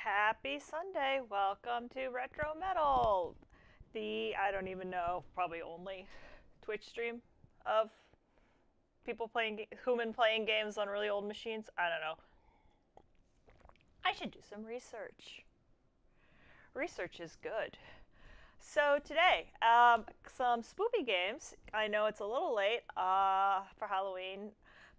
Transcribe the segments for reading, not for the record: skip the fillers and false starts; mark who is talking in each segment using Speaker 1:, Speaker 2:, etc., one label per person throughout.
Speaker 1: Happy Sunday. Welcome to Retro Metal. I don't even know, probably only Twitch stream of people playing, human playing games on really old machines. I don't know. I should do some research. Research is good. So today, some spoopy games. I know it's a little late for Halloween.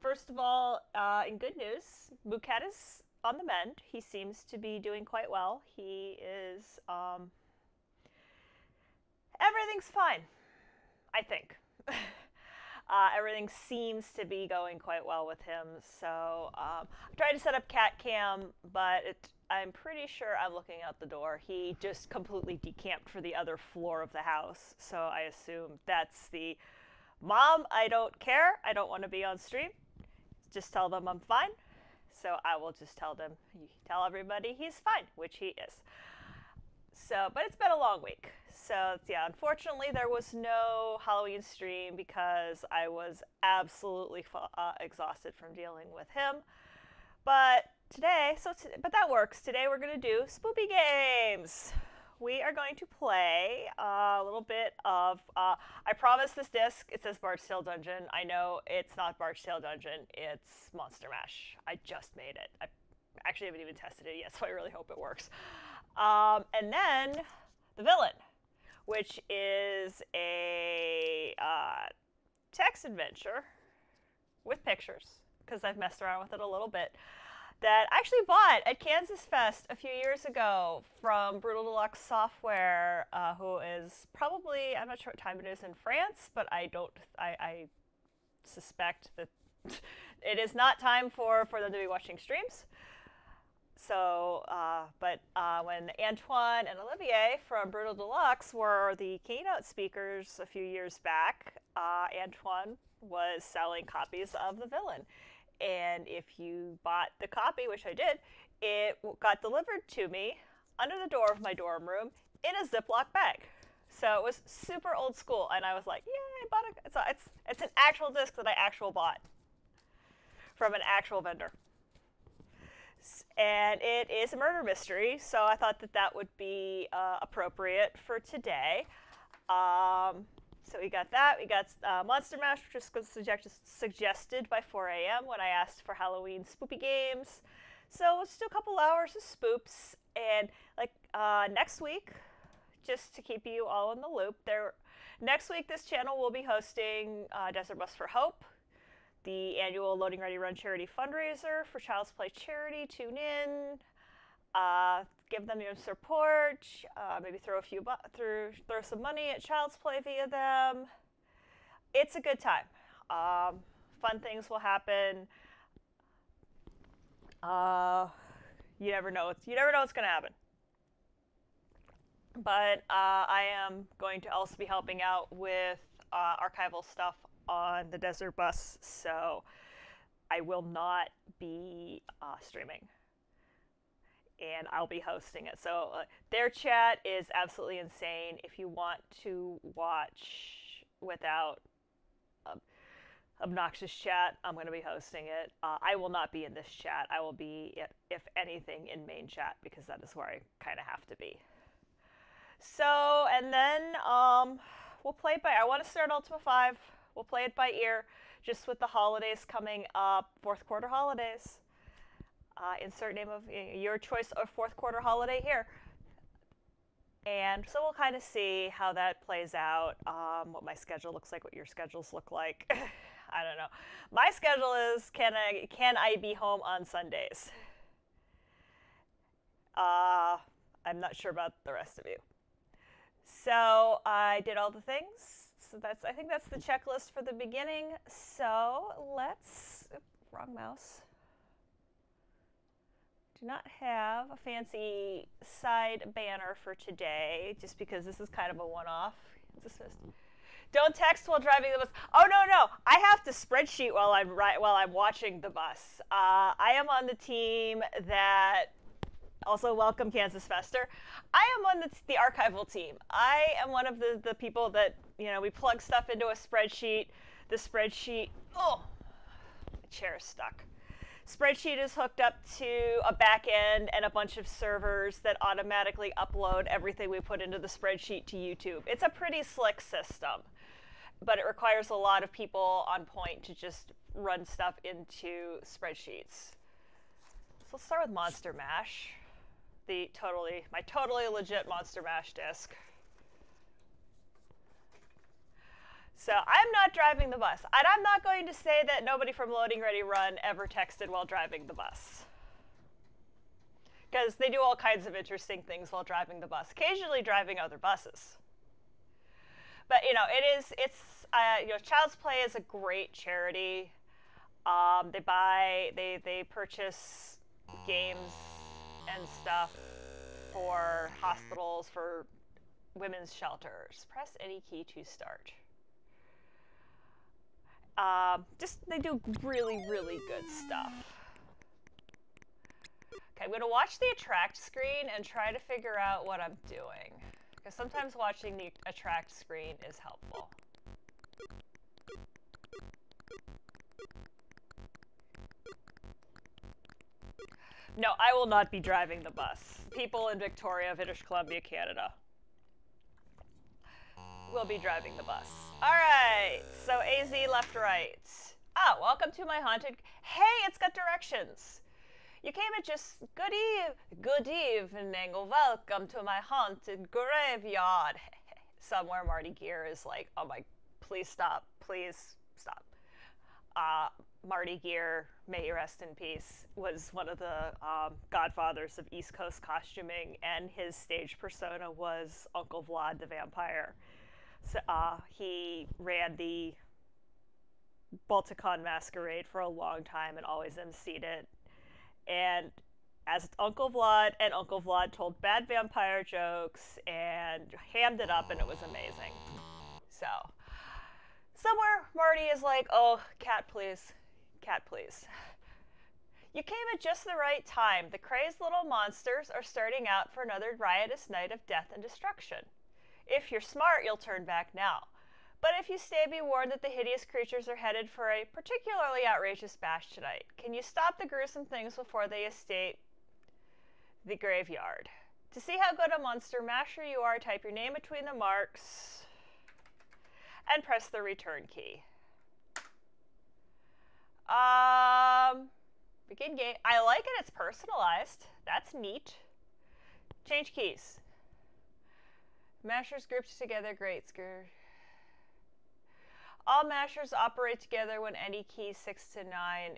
Speaker 1: First of all, in good news, Bucat is on the mend. He seems to be doing quite well. He is, everything's fine, I think. Everything seems to be going quite well with him. So I tried to set up cat cam, but I'm pretty sure I'm looking out the door. He just completely decamped for the other floor of the house. So I assume that's the mom, I don't care. I don't want to be on stream. Just tell them I'm fine. So I will just tell everybody he's fine, which he is. So, but it's been a long week. So yeah, unfortunately there was no Halloween stream because I was absolutely exhausted from dealing with him. But today, but that works. Today we're going to do Spoopy games. We are going to play a little bit of, I promised this disc, it says Barge Tale Dungeon. I know it's not Barge Tale Dungeon, it's Monster Mash. I just made it. I actually haven't even tested it yet, so I really hope it works. And then The Villain, which is a text adventure with pictures, because I've messed around with it a little bit, that I actually bought at Kansas Fest a few years ago from Brutal Deluxe Software, who is probably, I'm not sure what time it is in France, but I suspect that it is not time for them to be watching streams. So, when Antoine and Olivier from Brutal Deluxe were the keynote speakers a few years back, Antoine was selling copies of The Villain. And if you bought the copy, which I did, it got delivered to me under the door of my dorm room in a Ziploc bag. So it was super old school, and I was like, "Yay, I bought it!" It's an actual disc that I bought from an actual vendor, and it is a murder mystery. So I thought that would be appropriate for today. So we got that. We got Monster Mash, which was suggested by 4 a.m. when I asked for Halloween spoopy games. So let's do a couple hours of spoops. And next week, just to keep you all in the loop, next week this channel will be hosting Desert Bus for Hope, the annual Loading Ready Run charity fundraiser for Child's Play charity. Tune in. Give them your support, maybe throw some money at Child's Play via them. It's a good time. Fun things will happen. You never know what's going to happen. But I am going to also be helping out with archival stuff on the Desert Bus, so I will not be streaming. And I'll be hosting it. So their chat is absolutely insane. If you want to watch without obnoxious chat, I'm going to be hosting it. I will not be in this chat. I will be, if anything, in main chat, because that is where I kind of have to be. So, and then we'll play it by, I want to start Ultima 5. We'll play it by ear, just with the holidays coming up, fourth quarter holidays. Insert name of your choice of fourth quarter holiday here. And so we'll kind of see how that plays out, what my schedule looks like, what your schedules look like. I don't know. My schedule is, can I be home on Sundays? I'm not sure about the rest of you. So I did all the things. So I think that's the checklist for the beginning. So let's, wrong mouse. Do not have a fancy side banner for today, just because this is kind of a one-off. Don't text while driving the bus. Oh no! I have to spreadsheet while I'm watching the bus. I am on the team that also welcome Kansas Fester. I am on the archival team. I am one of the people that we plug stuff into a spreadsheet. The spreadsheet. Oh, my chair is stuck. Spreadsheet is hooked up to a back end and a bunch of servers that automatically upload everything we put into the spreadsheet to YouTube. It's a pretty slick system, but it requires a lot of people on point to just run stuff into spreadsheets. So let's start with Monster Mash, my totally legit Monster Mash disk. So I'm not driving the bus. And I'm not going to say that nobody from Loading Ready Run ever texted while driving the bus, because they do all kinds of interesting things while driving the bus, occasionally driving other buses. But Child's Play is a great charity. They purchase games and stuff for hospitals, for women's shelters. Press any key to start. They do really, really good stuff. Okay, I'm going to watch the attract screen and try to figure out what I'm doing, because sometimes watching the attract screen is helpful. No, I will not be driving the bus. People in Victoria, British Columbia, Canada will be driving the bus. All right, so AZ left, right. Ah, welcome to my haunted... Hey, it's got directions. You came at just... Good evening, welcome to my haunted graveyard. Somewhere Marty Gear is like, oh my, please stop, please stop. Marty Gear, may he rest in peace, was one of the godfathers of East Coast costuming, and his stage persona was Uncle Vlad the Vampire. So, he ran the Balticon Masquerade for a long time and always emceed it. And as Uncle Vlad told bad vampire jokes and hammed it up, and it was amazing. So, somewhere Marty is like, oh, cat please, cat please. You came at just the right time. The crazed little monsters are starting out for another riotous night of death and destruction. If you're smart, you'll turn back now. But if you stay, be warned that the hideous creatures are headed for a particularly outrageous bash tonight. Can you stop the gruesome things before they escape the graveyard? To see how good a monster masher you are, type your name between the marks and press the return key. Begin game. I like it. It's personalized. That's neat. Change keys. Mashers grouped together. Great. All mashers operate together when any key 6 to 9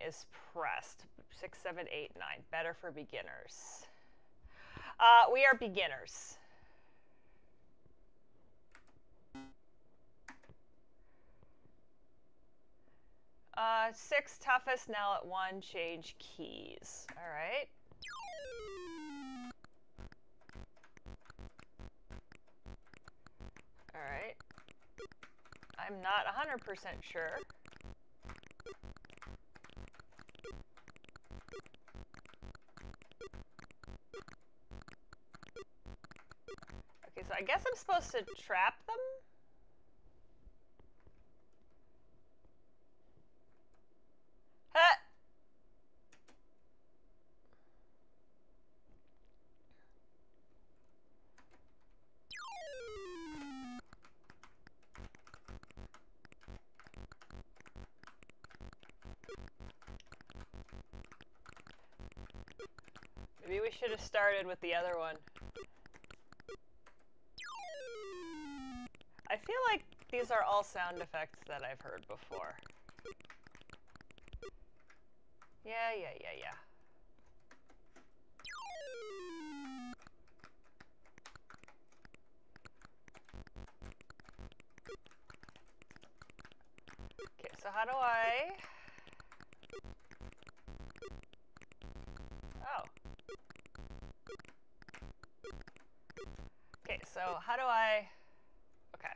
Speaker 1: is pressed. 6, 7, 8, 9. Better for beginners. We are beginners. Six toughest, now at 1, change keys. All right. All right. I'm not 100% sure. Okay, so I guess I'm supposed to trap them? Maybe we should have started with the other one. I feel like these are all sound effects that I've heard before. Yeah. Okay, so how do I... Oh. Okay, so how do I... Okay.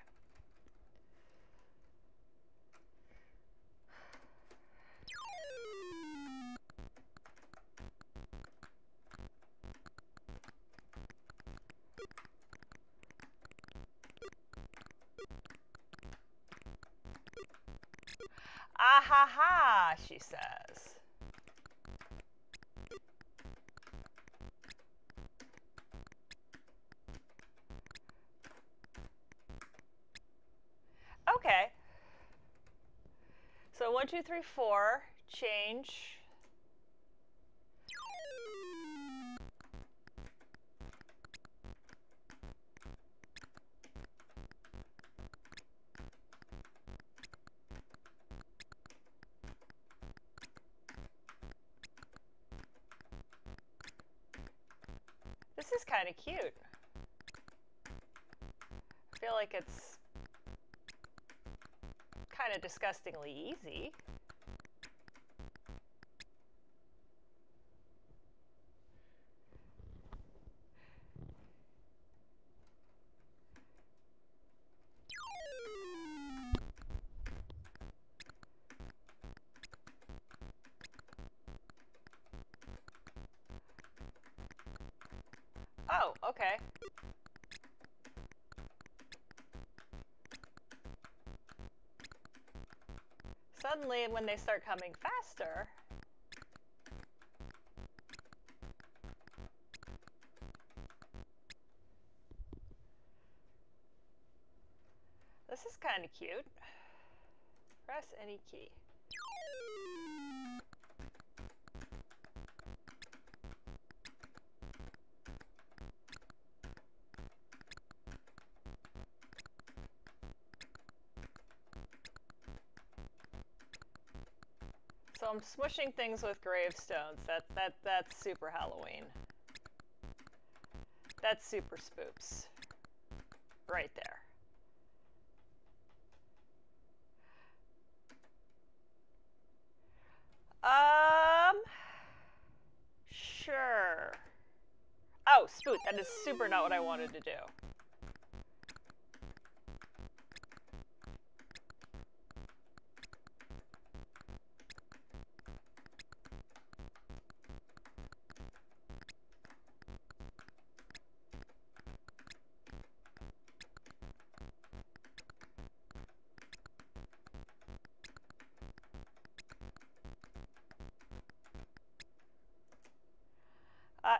Speaker 1: Ah ha ha, she says. Okay. So 1, 2, 3, 4, change. This is kind of cute. I feel like it's kind of disgustingly easy. Oh, okay. Suddenly, when they start coming faster, this is kind of cute. Press any key. So I'm smushing things with gravestones. That's super Halloween. That's super spoops. Right there. Sure. Oh, spoot. That is super not what I wanted to do.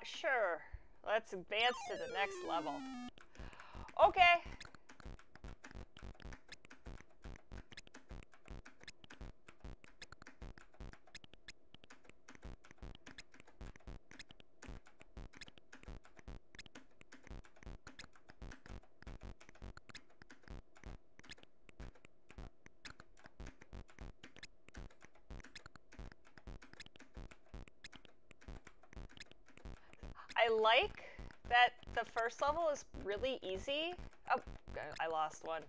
Speaker 1: Sure. Let's advance to the next level. Okay. I like that the first level is really easy. Oh, I lost one.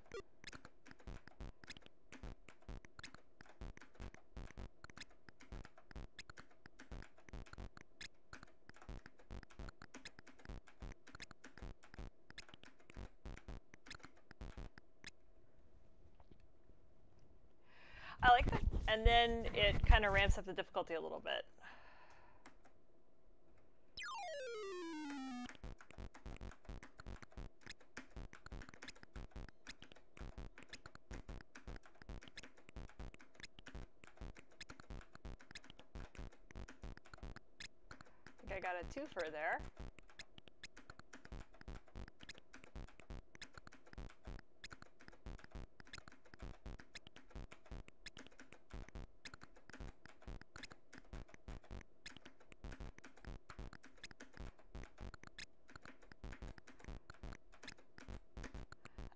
Speaker 1: I like that. And then it kind of ramps up the difficulty a little bit. I think I got a twofer there.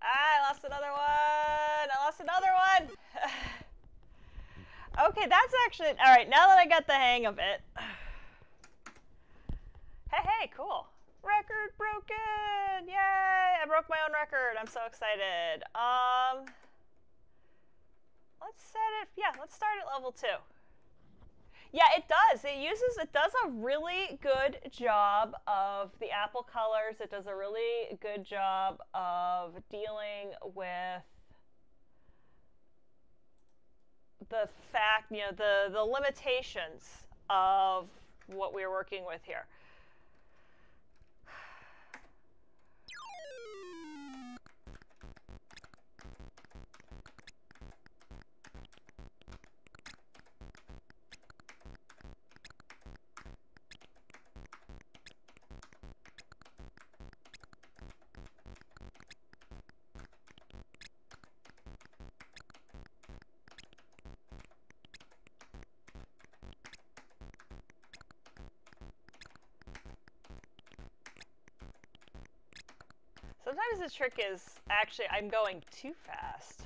Speaker 1: I lost another one! I lost another one! Okay, that's actually... Alright, now that I got the hang of it... Hey, cool. Record broken! Yay! I broke my own record. I'm so excited. Let's set it... Yeah, let's start at level 2. Yeah, it does. It does a really good job of the apple colors. It does a really good job of dealing with the fact, the limitations of what we're working with here. Sometimes the trick is actually I'm going too fast.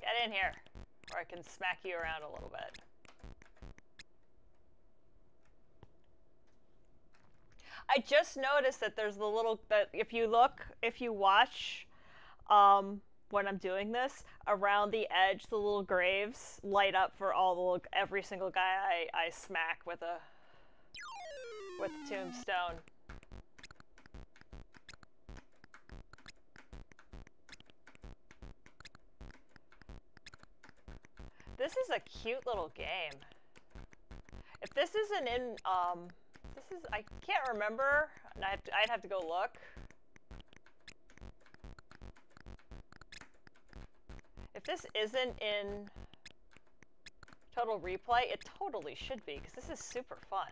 Speaker 1: Get in here, or I can smack you around a little bit. I just noticed that there's the little, that if you watch, when I'm doing this, around the edge, the little graves light up for every single guy I smack with a tombstone. This is a cute little game. If this isn't in, I can't remember. I'd have to go look. If this isn't in Total Replay, it totally should be, because this is super fun.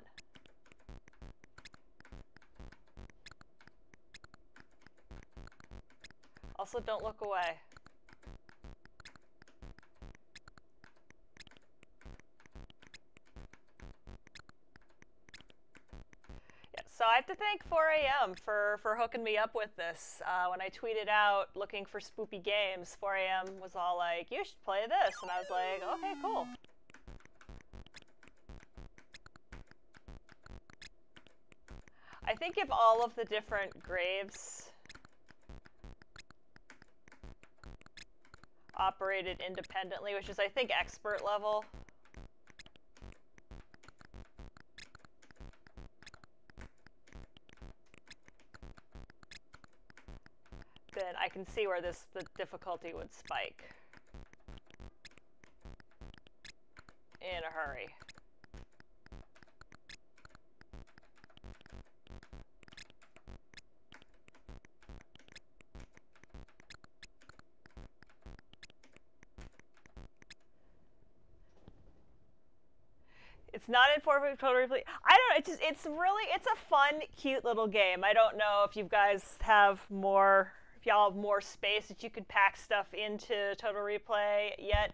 Speaker 1: Also, don't look away. So I have to thank 4AM for hooking me up with this. When I tweeted out looking for Spoopy games, 4AM was all like, you should play this. And I was like, okay, cool. I think if all of the different graves operated independently, which is I think expert level, then I can see where the difficulty would spike in a hurry. It's not in 4 Total Replay. I don't know, it's a fun, cute little game. I don't know if you guys have more, if y'all have more space that you could pack stuff into Total Replay yet.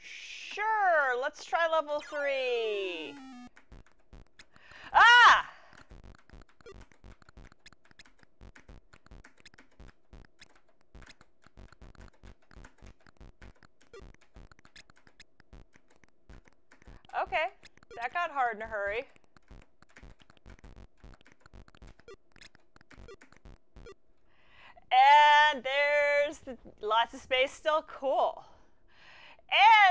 Speaker 1: Sure, let's try level 3. Ah! Okay, that got hard in a hurry. And there's lots of space still, cool.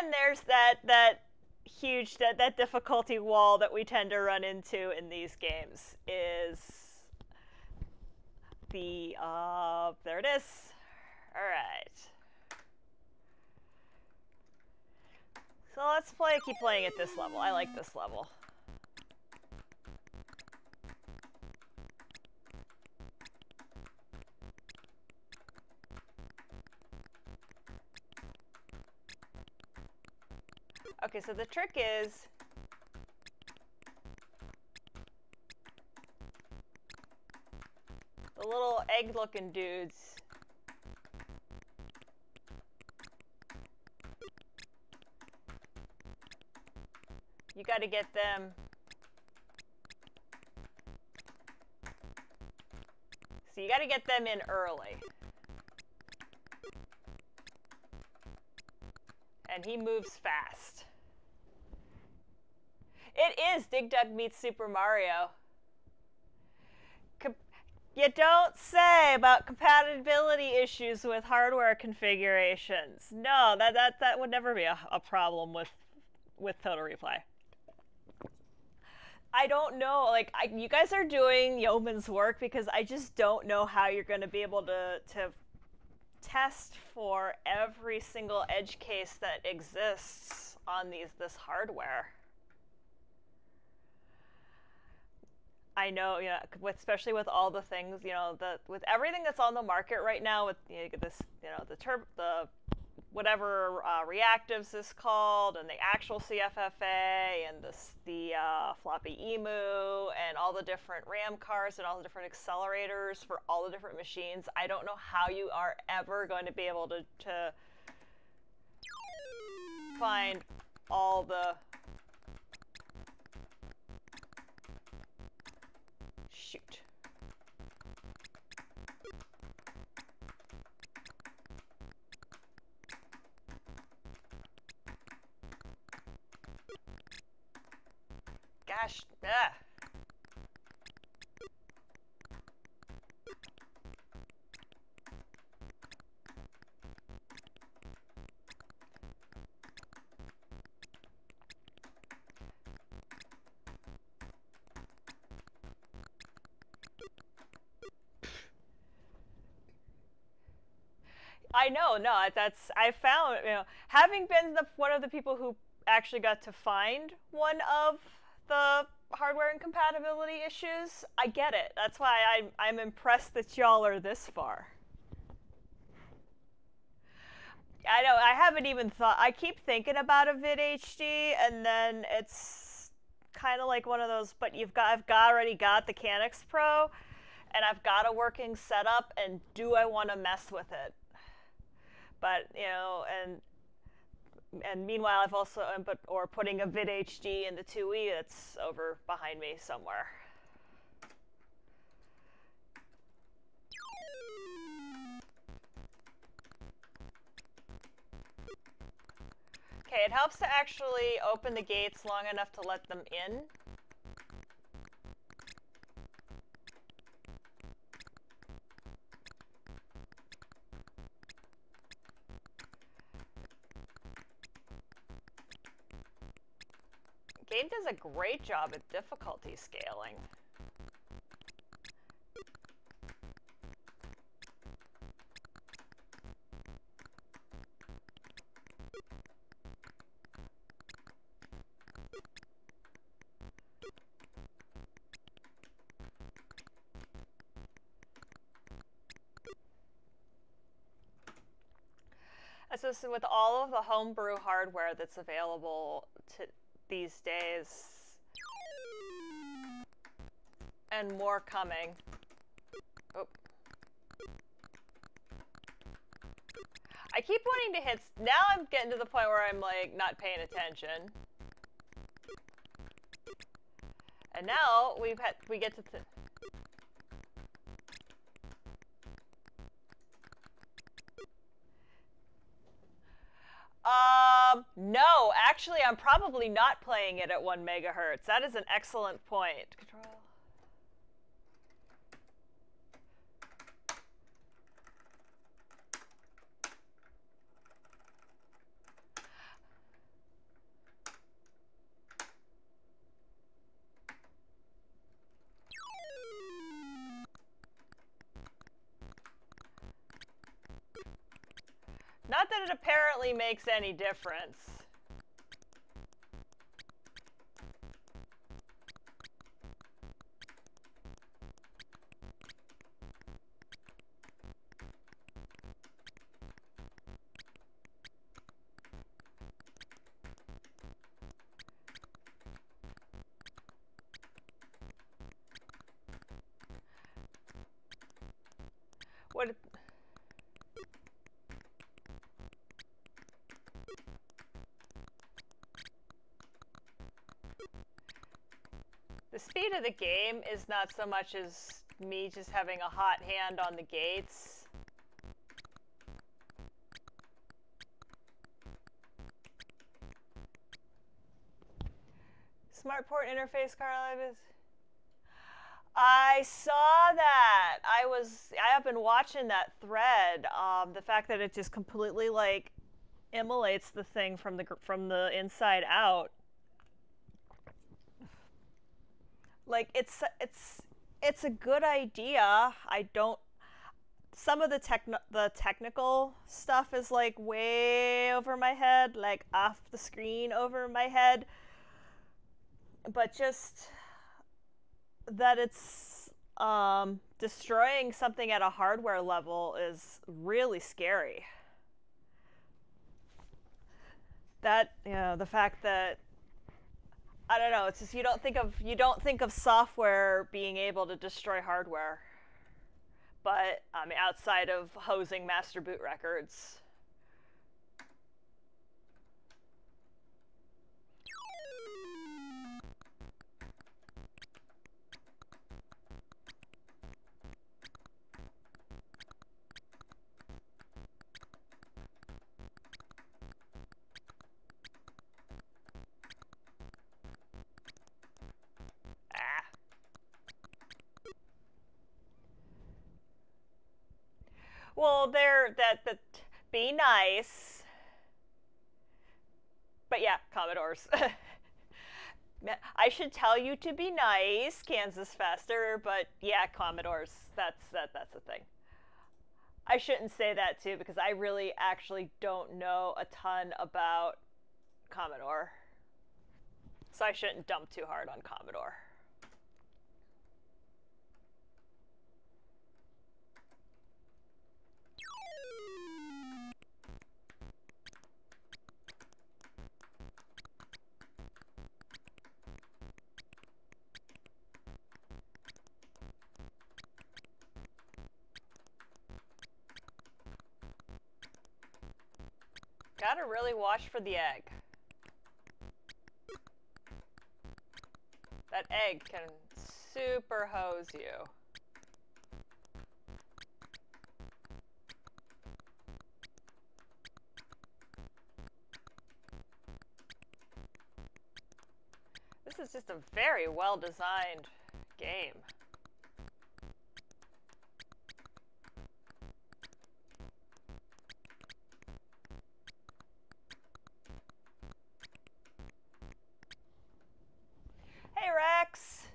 Speaker 1: And there's that huge, that difficulty wall that we tend to run into in these games is the, there it is. All right. So let's keep playing at this level. I like this level. Okay, so the trick is the little egg-looking dudes. You got to get them. So you got to get them in early. And he moves fast. It is Dig Dug meets Super Mario. You don't say about compatibility issues with hardware configurations. No, that would never be a problem with Total Replay. I don't know, like, you guys are doing yeoman's work because I just don't know how you're going to be able to test for every single edge case that exists on this hardware. I know, you know, especially with all the things, you know, with everything that's on the market right now, with this, you know, the whatever reactives is called, and the actual CFFA, and the floppy emu, and all the different RAM cards, and all the different accelerators for all the different machines. I don't know how you are ever going to be able to find all the... Shoot. Gosh, ugh. I know, no, I found, having been one of the people who actually got to find one of the hardware incompatibility issues, I get it. That's why I'm impressed that y'all are this far. I know, I haven't even thought, I keep thinking about a VidHD, and then it's kind of like one of those, but I've already got the Canix Pro, and I've got a working setup, and do I want to mess with it? But, and meanwhile, I've also, putting a VidHD in the 2E that's over behind me somewhere. Okay, it helps to actually open the gates long enough to let them in. Game does a great job at difficulty scaling. So with all of the homebrew hardware that's available these days, and more coming. Oh. I keep wanting to hit. Now I'm getting to the point where I'm like not paying attention. And now we get to. No, actually, I'm probably not playing it at 1 megahertz. That is an excellent point. Control. Not that it apparently makes any difference. What? The speed of the game is not so much as me just having a hot hand on the gates. Smart port interface, Carla. I saw that. I have been watching that thread. The fact that it just completely like emulates the thing from the inside out. Like it's a good idea. Some of the technical stuff is like way over my head, like off the screen over my head. But just that it's destroying something at a hardware level is really scary. That, you know, the fact that I don't know, it's just you don't think of software being able to destroy hardware. But I mean, outside of hosing master boot records. Ah. Well, that be nice. But yeah, Commodores. I should tell you to be nice, Kansas Faster, but yeah, Commodores. That's the thing. I shouldn't say that too because I really actually don't know a ton about Commodore. So I shouldn't dump too hard on Commodore. Gotta really watch for the egg. That egg can super hose you. This is just a very well designed game. Hey, Rex.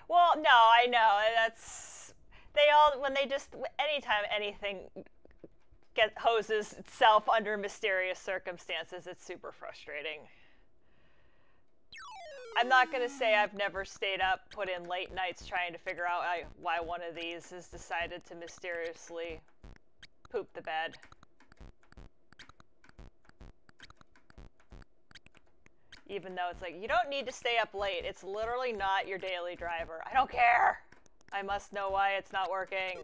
Speaker 1: Well, no, I know. That's they all when they just anytime anything get hoses itself under mysterious circumstances, it's super frustrating. I'm not going to say I've never stayed up, put in late nights trying to figure out why one of these has decided to mysteriously poop the bed. Even though it's like, you don't need to stay up late. It's literally not your daily driver. I don't care. I must know why it's not working.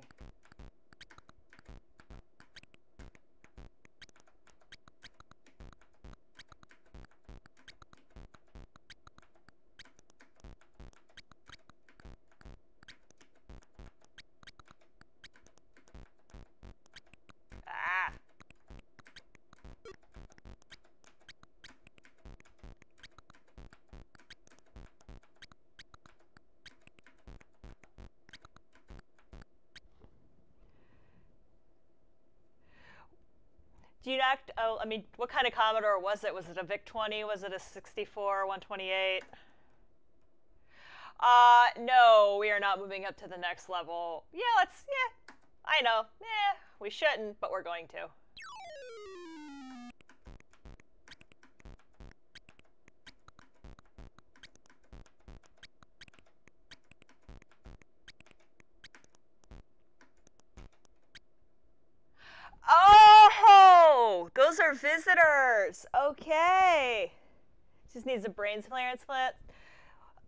Speaker 1: Ah. Do you not, oh, I mean, what kind of Commodore was it? Was it a VIC-20? Was it a 64, 128? No, we are not moving up to the next level. Yeah, I know. Yeah, we shouldn't, but we're going to. Oh, those are visitors. Okay. Just needs a brains transplant.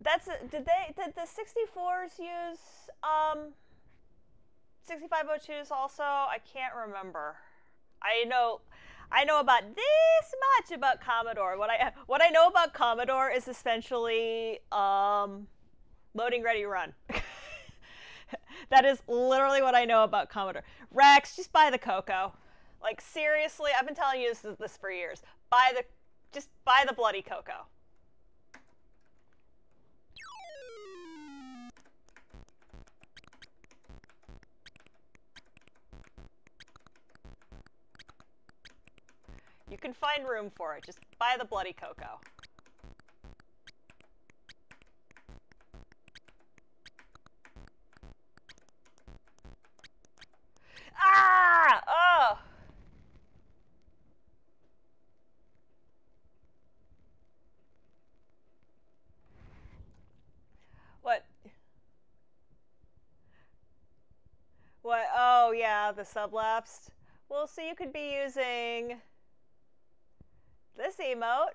Speaker 1: Did the 64s use 6502s also? I can't remember. I know about this much about Commodore. What I know about Commodore is essentially loading ready run. That is literally what I know about Commodore. Rex, just buy the Coco. Like seriously, I've been telling you this for years. Just buy the bloody Coco. You can find room for it. Just buy the bloody Coco. Ah! Oh! What? What? Oh, yeah, the sublapsed. Well, so you could be using this emote.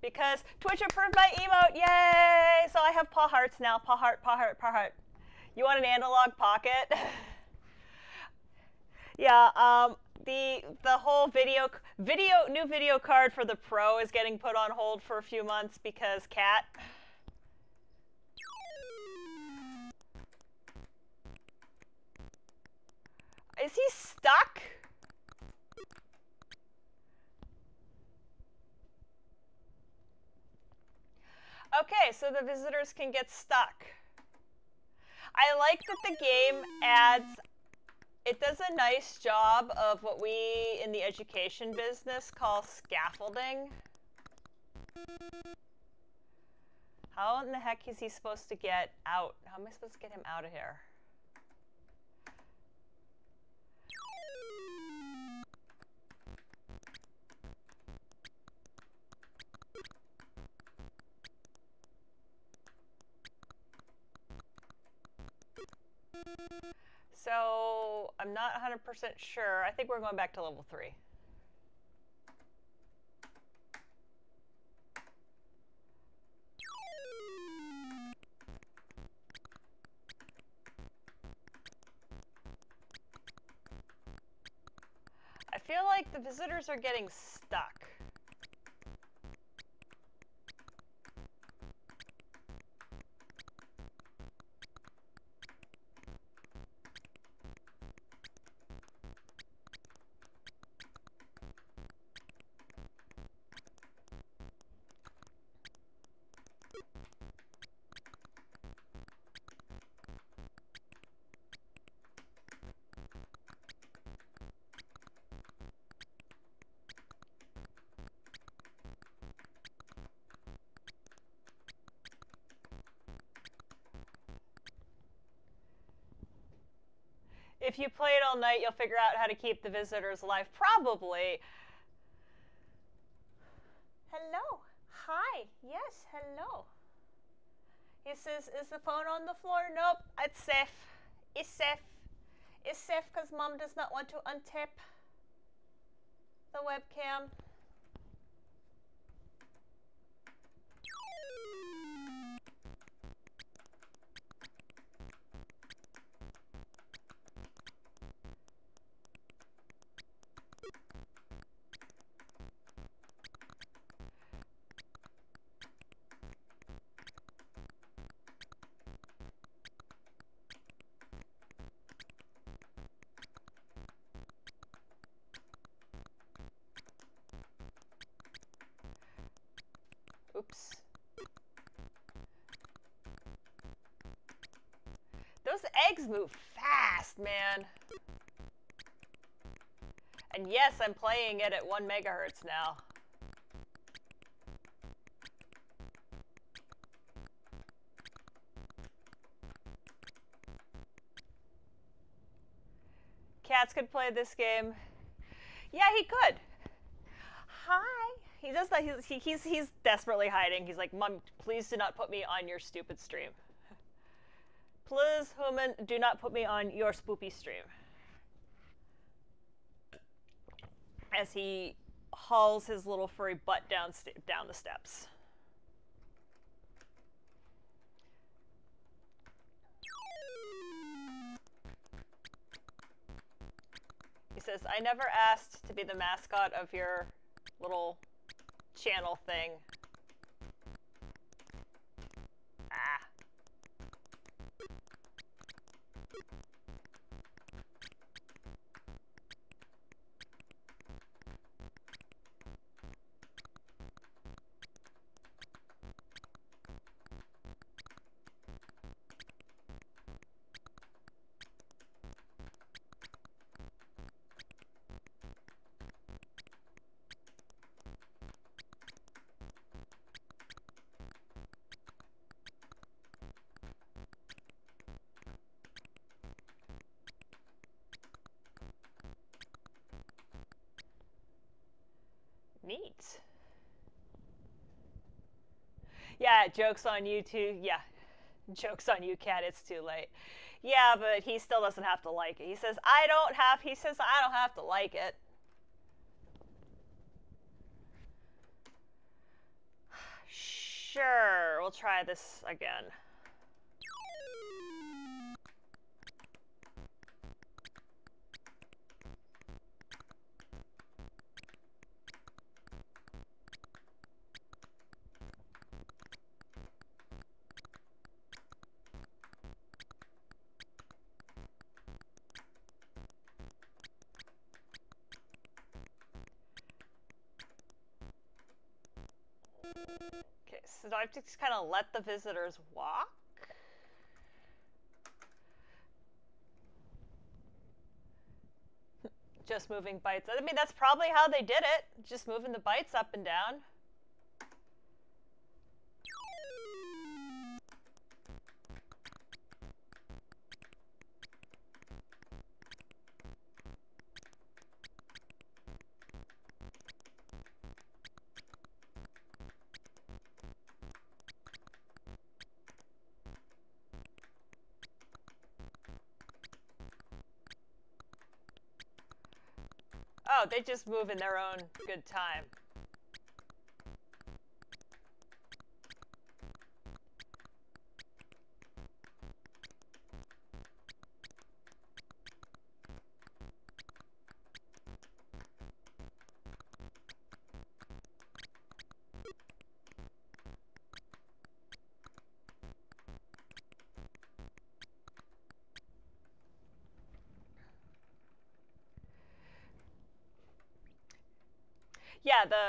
Speaker 1: Because Twitch approved my emote, yay! So I have paw hearts now, paw heart, paw heart, paw heart. You want an analog pocket? Yeah, the whole new video card for the Pro is getting put on hold for a few months because Cat. Is he stuck? Okay, so the visitors can get stuck. I like that the game it does a nice job of what we in the education business call scaffolding. How in the heck is he supposed to get out? How am I supposed to get him out of here? So I'm not 100% sure. I think we're going back to level 3. I feel like the visitors are getting stuck. If you play it all night, you'll figure out how to keep the visitors alive. Probably. Hello. Hi. Yes, hello. He says, is the phone on the floor? Nope. It's safe. It's safe. It's safe because Mom does not want to untap the webcam. Oops. Those eggs move fast, man. And yes, I'm playing it at 1 megahertz now. Cats could play this game. Yeah, he could. Hi. He does that. He's desperately hiding. He's like, Mom, please do not put me on your stupid stream. Please, human, do not put me on your spoopy stream. As he hauls his little furry butt down the steps. He says, I never asked to be the mascot of your little channel thing. Ah. Neat. Yeah, joke's on you too. Yeah, joke's on you, Cat. It's too late. Yeah, but he still doesn't have to like it. He says I don't have to like it. Sure, we'll try this again. Okay, so do I have to just kind of let the visitors walk? Just moving bytes. I mean, that's probably how they did it. Just moving the bytes up and down. Oh, they just move in their own good time.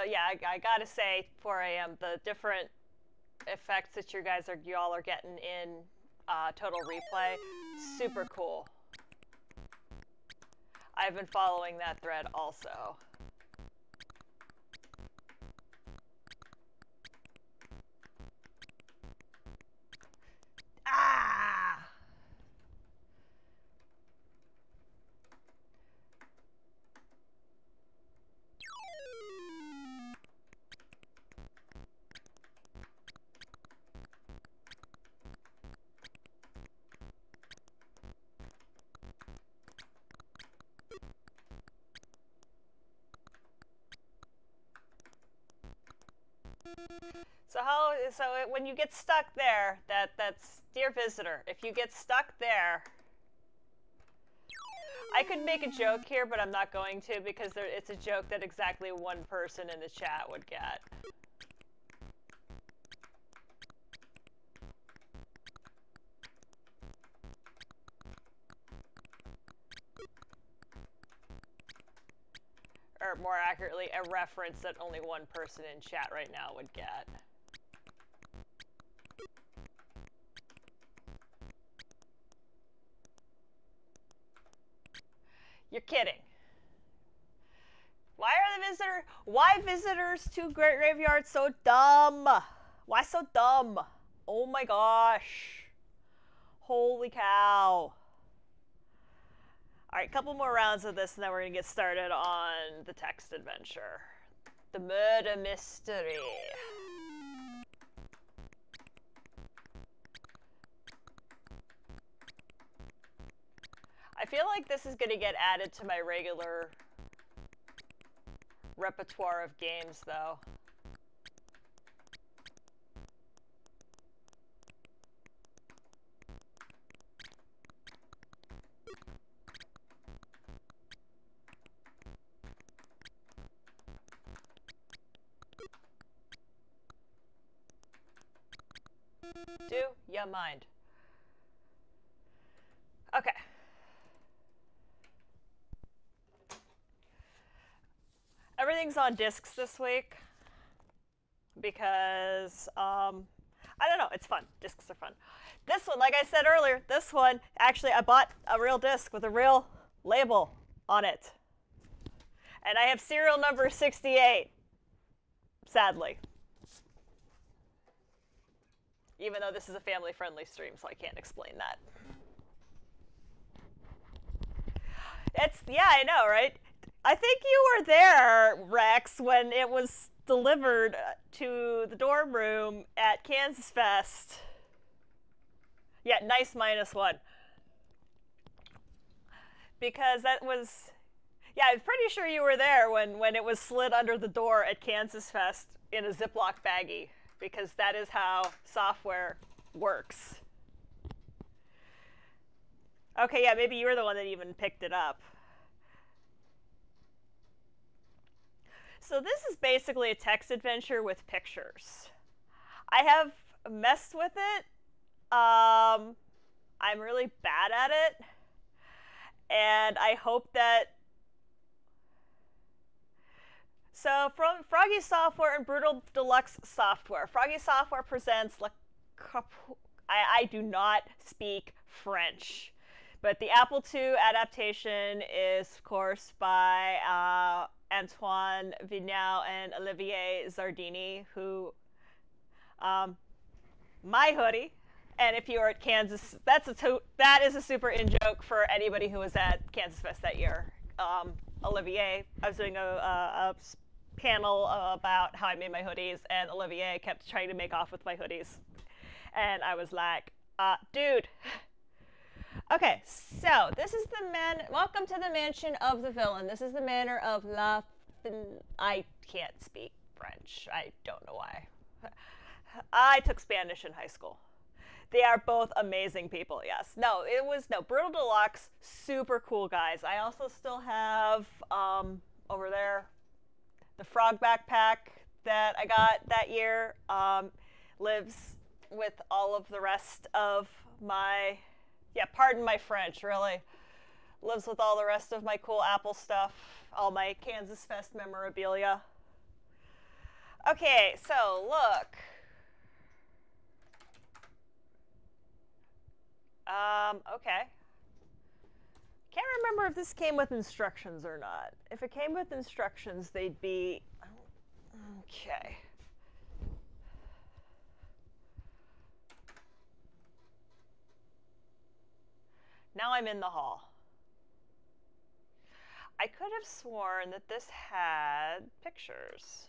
Speaker 1: Yeah, I gotta say, 4 a.m. the different effects that y'all are getting in Total Replay, super cool. I've been following that thread also. Ah! So when you get stuck there, that's dear visitor. If you get stuck there, I could make a joke here, but I'm not going to because it's a joke that exactly one person in the chat would get. Or more accurately, a reference that only one person in chat right now would get. You're kidding. Why visitors to Great Graveyard so dumb? Why so dumb? Oh my gosh. Holy cow. Alright, couple more rounds of this and then we're gonna get started on the text adventure. The murder mystery. I feel like this is gonna get added to my regular repertoire of games, though. Do ya mind? Okay. Everything's on discs this week because, I don't know, it's fun. Discs are fun. This one, like I said earlier, this one, actually, I bought a real disc with a real label on it. And I have serial number 68, sadly. Even though this is a family-friendly stream, so I can't explain that. Yeah, I know, right? I think you were there, Rex, when it was delivered to the dorm room at Kansas Fest. Yeah, nice -1. because that was, yeah, I'm pretty sure you were there when it was slid under the door at Kansas Fest in a Ziploc baggie, because that is how software works. Okay, yeah, maybe you were the one that even picked it up. So this is basically a text adventure with pictures. I have messed with it. I'm really bad at it. And I hope that... So from Froggy Software and Brutal Deluxe Software. Froggy Software presents... I do not speak French. But the Apple II adaptation is, of course, by Antoine Vignal and Olivier Zardini, who... my hoodie. And if you were at Kansas, that is a super in-joke for anybody who was at Kansas Fest that year. Olivier, I was doing a panel about how I made my hoodies, and Olivier kept trying to make off with my hoodies. And I was like, dude. Okay, so this is the welcome to the mansion of the villain. This is the manor of I can't speak French. I don't know why. I took Spanish in high school. They are both amazing people, yes. No, Brutal Deluxe, super cool guys. I also still have, over there, the frog backpack that I got that year. Lives with all of the rest of my, pardon my French, really. Lives with all the rest of my cool Apple stuff, all my Kansas Fest memorabilia. Okay, so look. Okay. Can't remember if this came with instructions or not. If it came with instructions, they'd be... Okay. Now I'm in the hall. I could have sworn that this had pictures.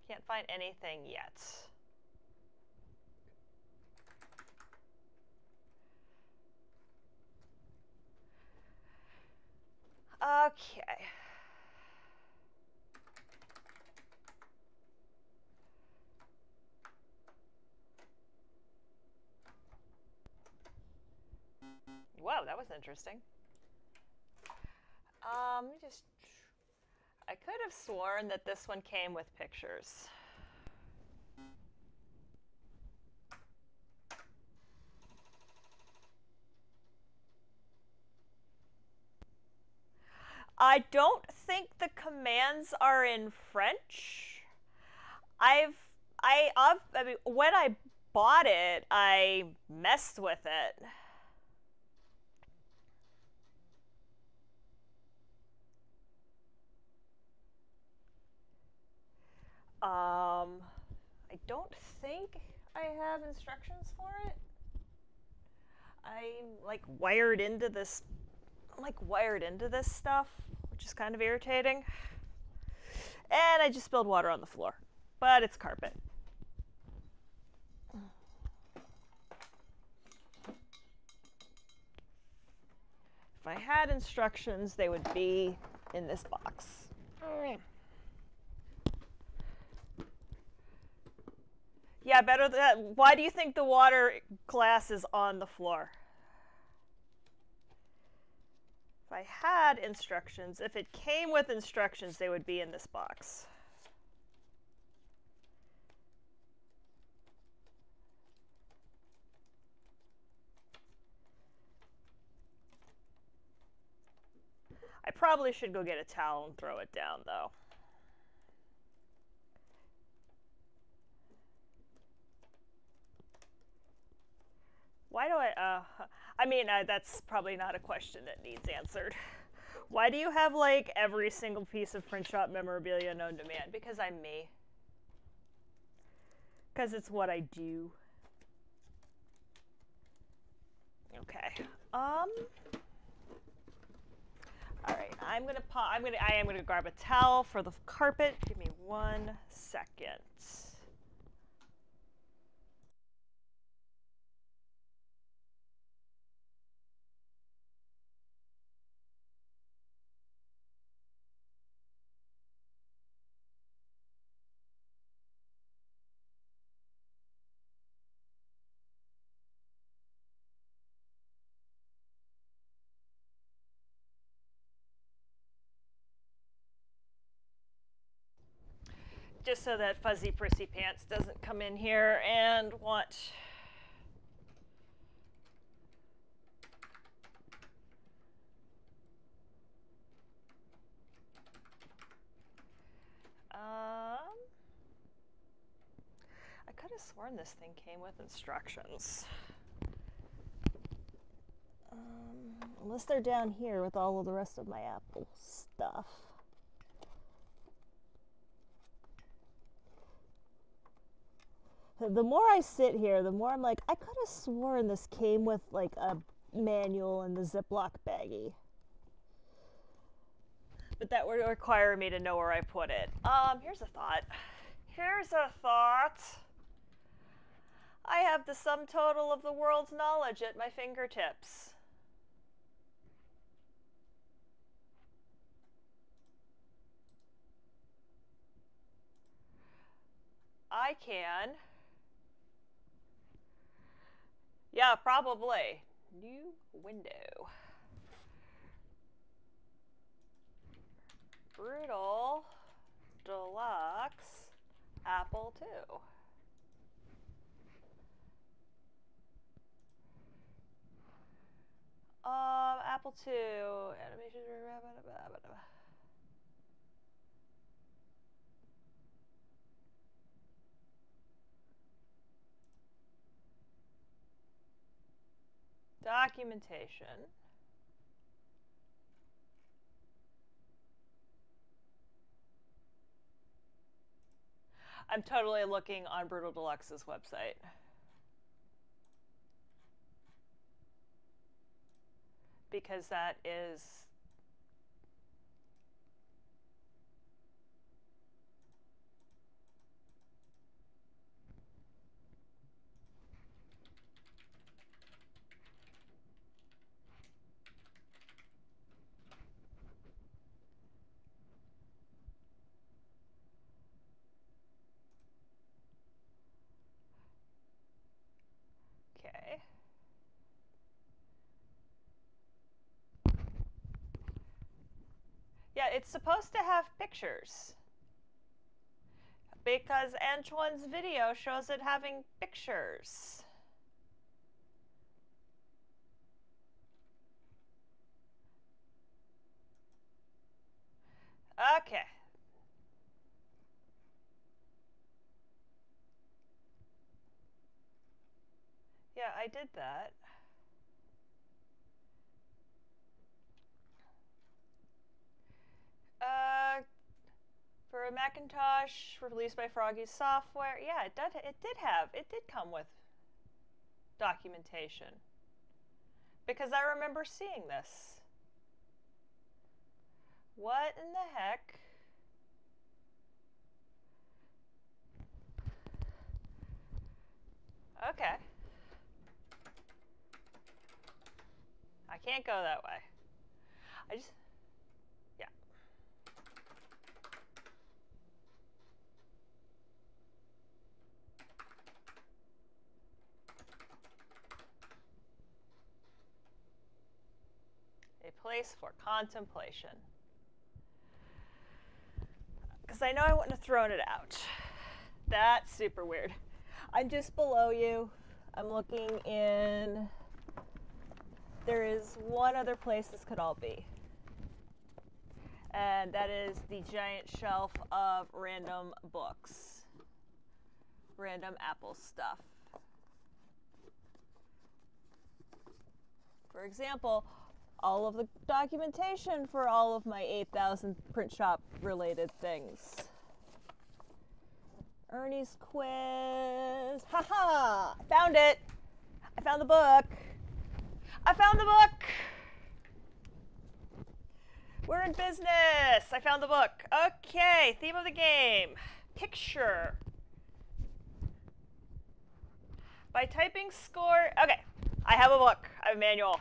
Speaker 1: Can't find anything yet. Okay. Whoa, that was interesting. I could have sworn that this one came with pictures. I don't think the commands are in French. I mean, when I bought it, I messed with it. I don't think I have instructions for it. I'm like wired into this stuff, which is kind of irritating. And I just spilled water on the floor, but it's carpet. If I had instructions, they would be in this box. Yeah, better than that. Why do you think the water glass is on the floor? If I had instructions, if it came with instructions, they would be in this box. I probably should go get a towel and throw it down, though. Why do I mean, that's probably not a question that needs answered. Why do you have, like, every single piece of print shop memorabilia known to man? Because I'm me. Because it's what I do. Okay. All right. I am gonna grab a towel for the carpet. Give me 1 second. just so that Fuzzy Prissy Pants doesn't come in here and want... I could have sworn this thing came with instructions. Unless they're down here with all of the rest of my Apple stuff. The more I sit here, the more I'm like, I could have sworn this came with like a manual in the Ziploc baggie. But that would require me to know where I put it. Here's a thought. Here's a thought. I have the sum total of the world's knowledge at my fingertips. I can. Yeah, probably. New window. Brutal Deluxe Apple II. Apple II animation. Documentation. I'm totally looking on Brutal Deluxe's website. Because that is... Okay. Yeah, it's supposed to have pictures. Because Antoine's video shows it having pictures. Okay. Yeah, I did that. For a Macintosh released by Froggy Software, yeah, it did come with documentation. Because I remember seeing this. What in the heck? Okay. I can't go that way. Yeah. A place for contemplation. Because I know I wouldn't have thrown it out. That's super weird. I'm just below you. I'm looking in. There is one other place this could all be. And that is the giant shelf of random books. Random Apple stuff. For example, all of the documentation for all of my 8,000 print shop related things. Ernie's quiz. Haha! I found it! I found the book! I found the book! We're in business! I found the book. Okay, theme of the game. Picture. By typing score... Okay, I have a book. I have a manual.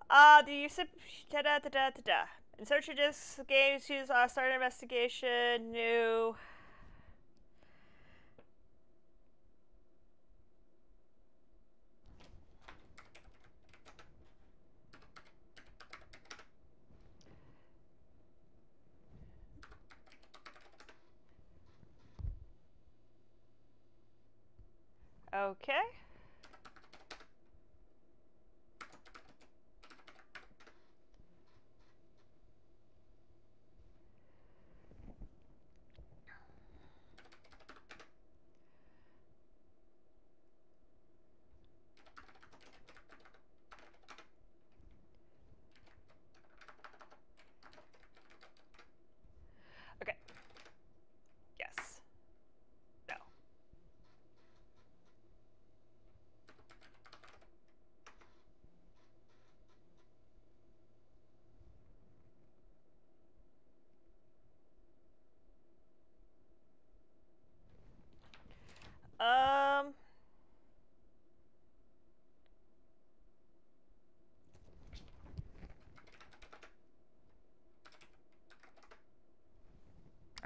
Speaker 1: The use of... In search of disks, games, choose start an investigation, new...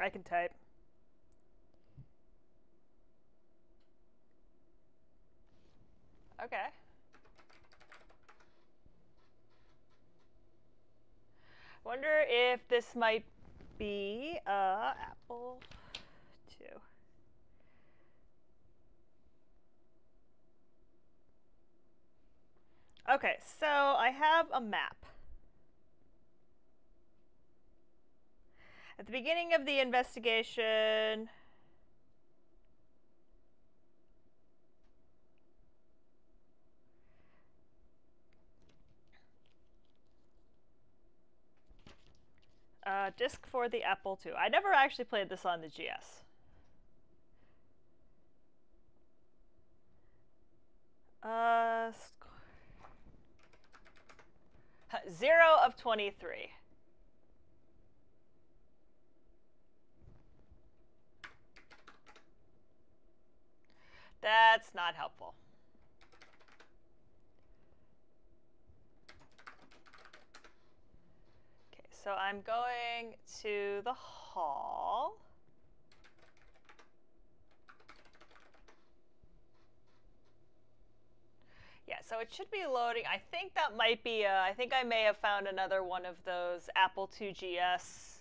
Speaker 1: I can type. Okay. Wonder if this might be apple 2. Okay, so I have a map. At the beginning of the investigation, disc for the Apple II. I never actually played this on the GS. 0 of 23. That's not helpful. Okay, so I'm going to the hall. Yeah, so it should be loading. I think that might be, I think I may have found another one of those Apple II GS.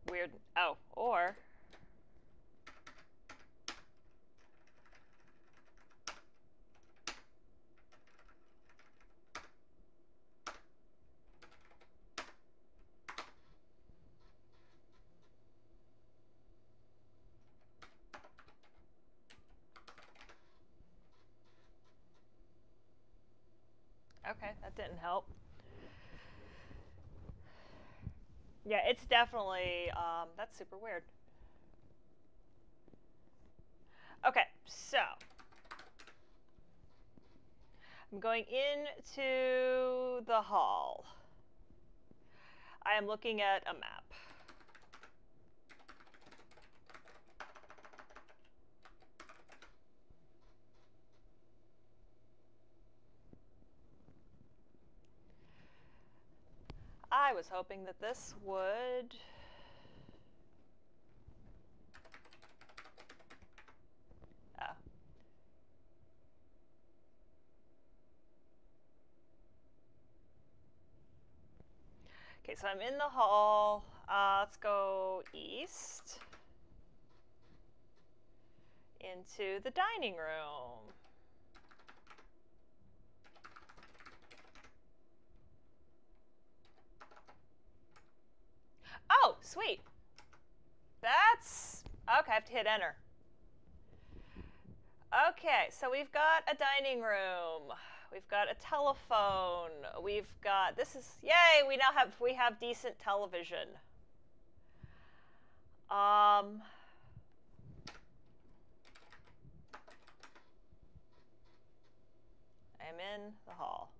Speaker 1: Weird. Oh, or. Okay, that didn't help. Yeah, it's definitely, that's super weird. Okay, so I'm going into the hall. I am looking at a map. I was hoping that this would... Oh. Okay, so I'm in the hall. Let's go east into the dining room. Oh, sweet. That's... Okay, I have to hit enter. Okay, so we've got a dining room. We've got a telephone. We've got... This is... Yay, we have decent television. I'm in the hall.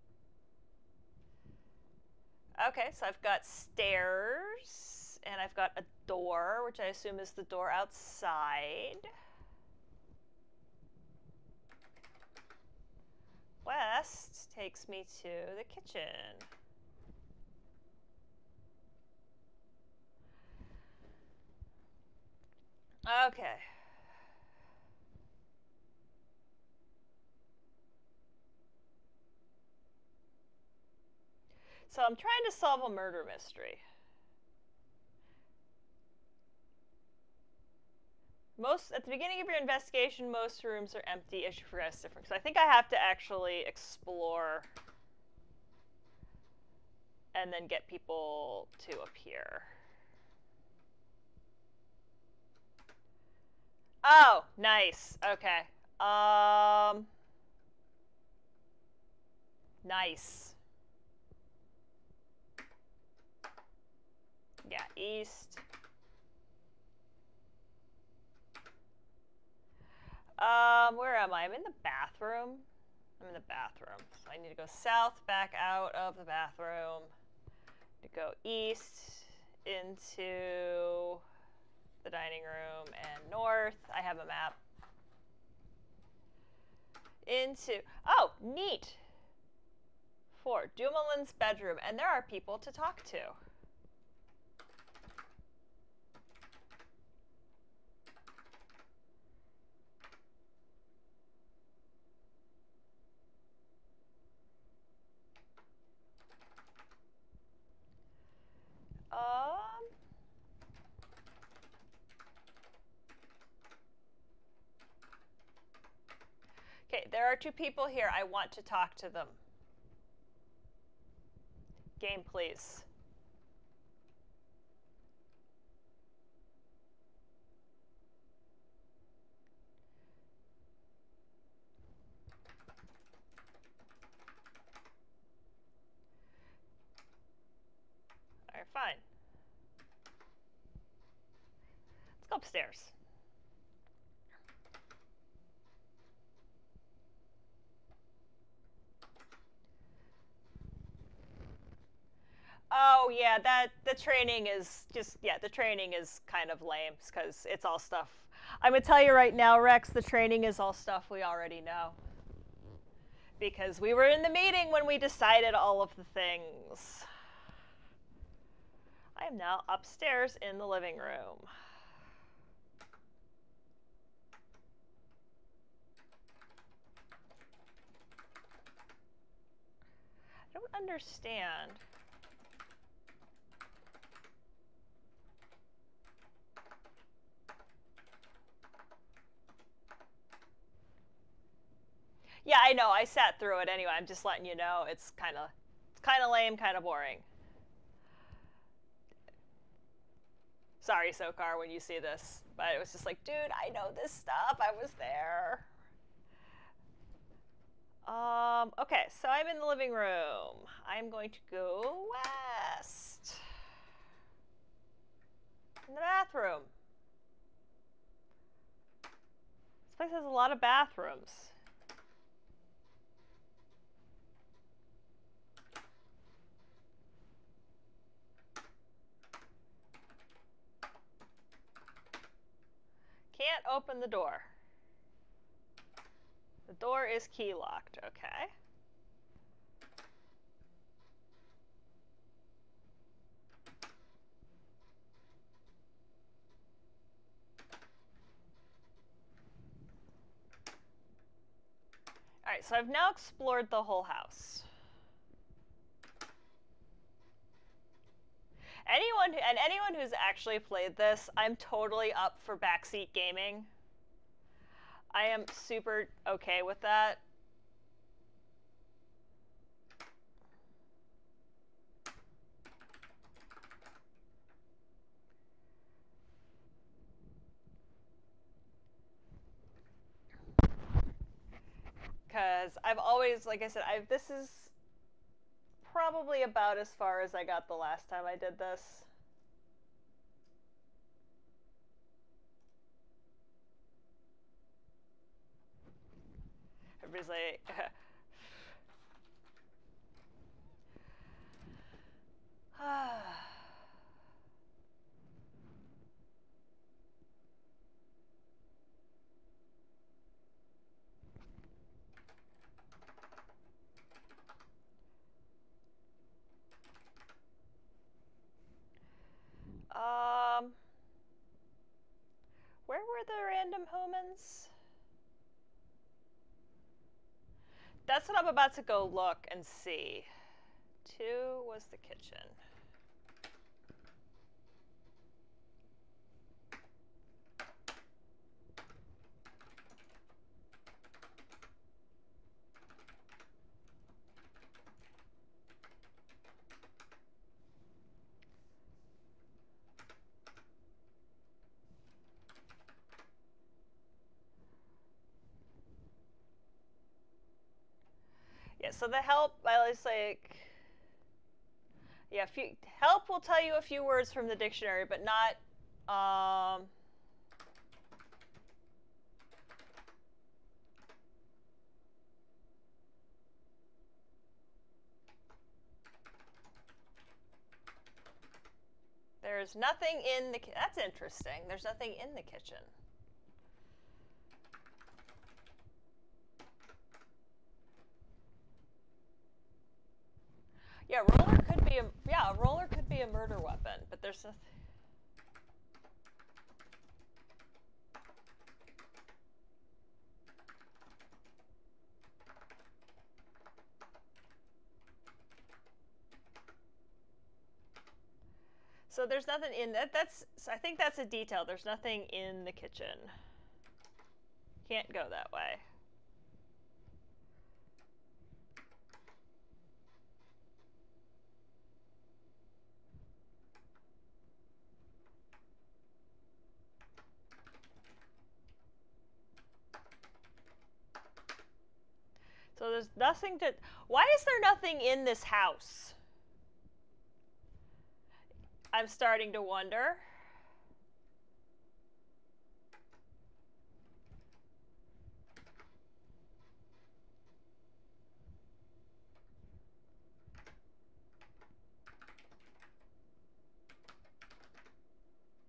Speaker 1: Okay, so I've got stairs, and I've got a door, which I assume is the door outside. West takes me to the kitchen. Okay. So I'm trying to solve a murder mystery. At the beginning of your investigation, most rooms are empty as you progress different. So I think I have to actually explore and then get people to appear. Oh, nice. Okay. Nice. Yeah, east. Where am I? I'm in the bathroom. I'm in the bathroom. So I need to go south, back out of the bathroom. To go east into the dining room and north. I have a map. Oh, neat. 4, Dumoulin's bedroom, and there are people to talk to. are two people here. I want to talk to them. Game, please. All right, fine. Let's go upstairs. Oh yeah, the training is just, yeah, the training is kind of lame because it's all stuff. I'm gonna tell you right now, Rex, the training is all stuff we already know. Because we were in the meeting when we decided all of the things. I am now upstairs in the living room. I don't understand. Yeah, I know. I sat through it anyway. I'm just letting you know it's kind of lame, kind of boring. Sorry, Sokar, when you see this, but it was just like, dude, I know this stuff. I was there. Okay, so I'm in the living room. I'm going to go west. In the bathroom. This place has a lot of bathrooms. Can't open the door. The door is key locked, okay. Alright, so I've now explored the whole house. Anyone who's actually played this, I'm totally up for backseat gaming. I am super okay with that. Because I've always, like I said, this is probably about as far as I got the last time I did this. Everybody's like, where were the random humans? That's what I'm about to go look and see. 2 was the kitchen. Yeah, so the help, I was like, yeah, help will tell you a few words from the dictionary, but not, there's nothing in the, that's interesting. There's nothing in the kitchen. Yeah, a roller could be a murder weapon, but there's nothing. So there's nothing in that. I think that's a detail. There's nothing in the kitchen. Can't go that way. nothing to... Why is there nothing in this house? I'm starting to wonder.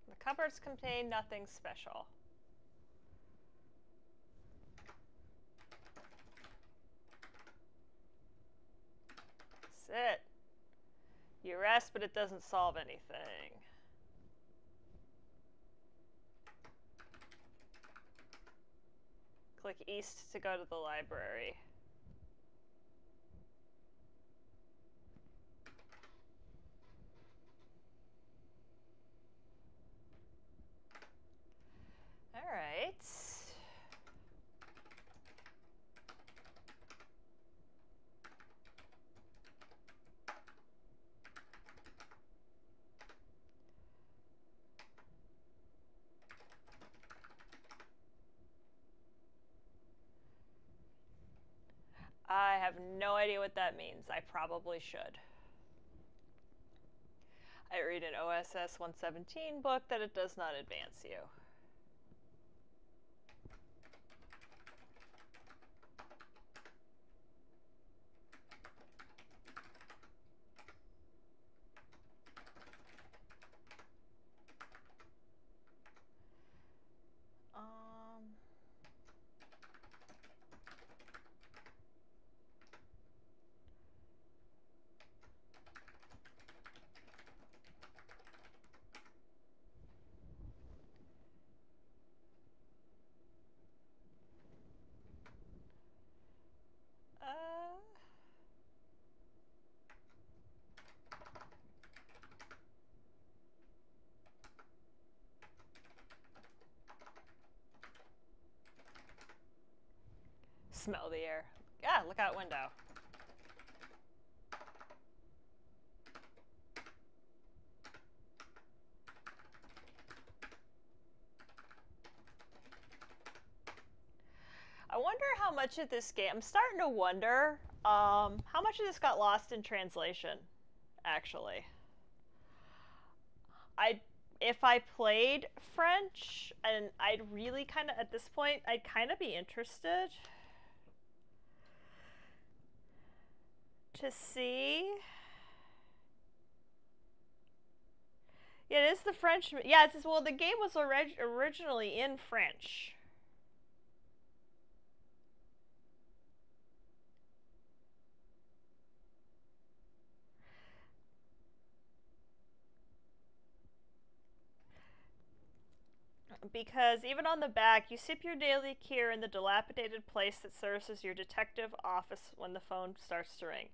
Speaker 1: The cupboards contain nothing special. That's it. You rest, but it doesn't solve anything. Click east to go to the library. All right. I have no idea what that means. I probably should. I read an OSS 117 book that it does not advance you. Smell the air. Yeah, look out window. I wonder how much of this game, I'm starting to wonder how much of this got lost in translation, actually. If I played French, and I'd really kind of, at this point, I'd kind of be interested to see. Yeah, it is the French. Yeah, it's well, the game was originally in French. Because even on the back, you sip your daily cure in the dilapidated place that serves as your detective office when the phone starts to ring.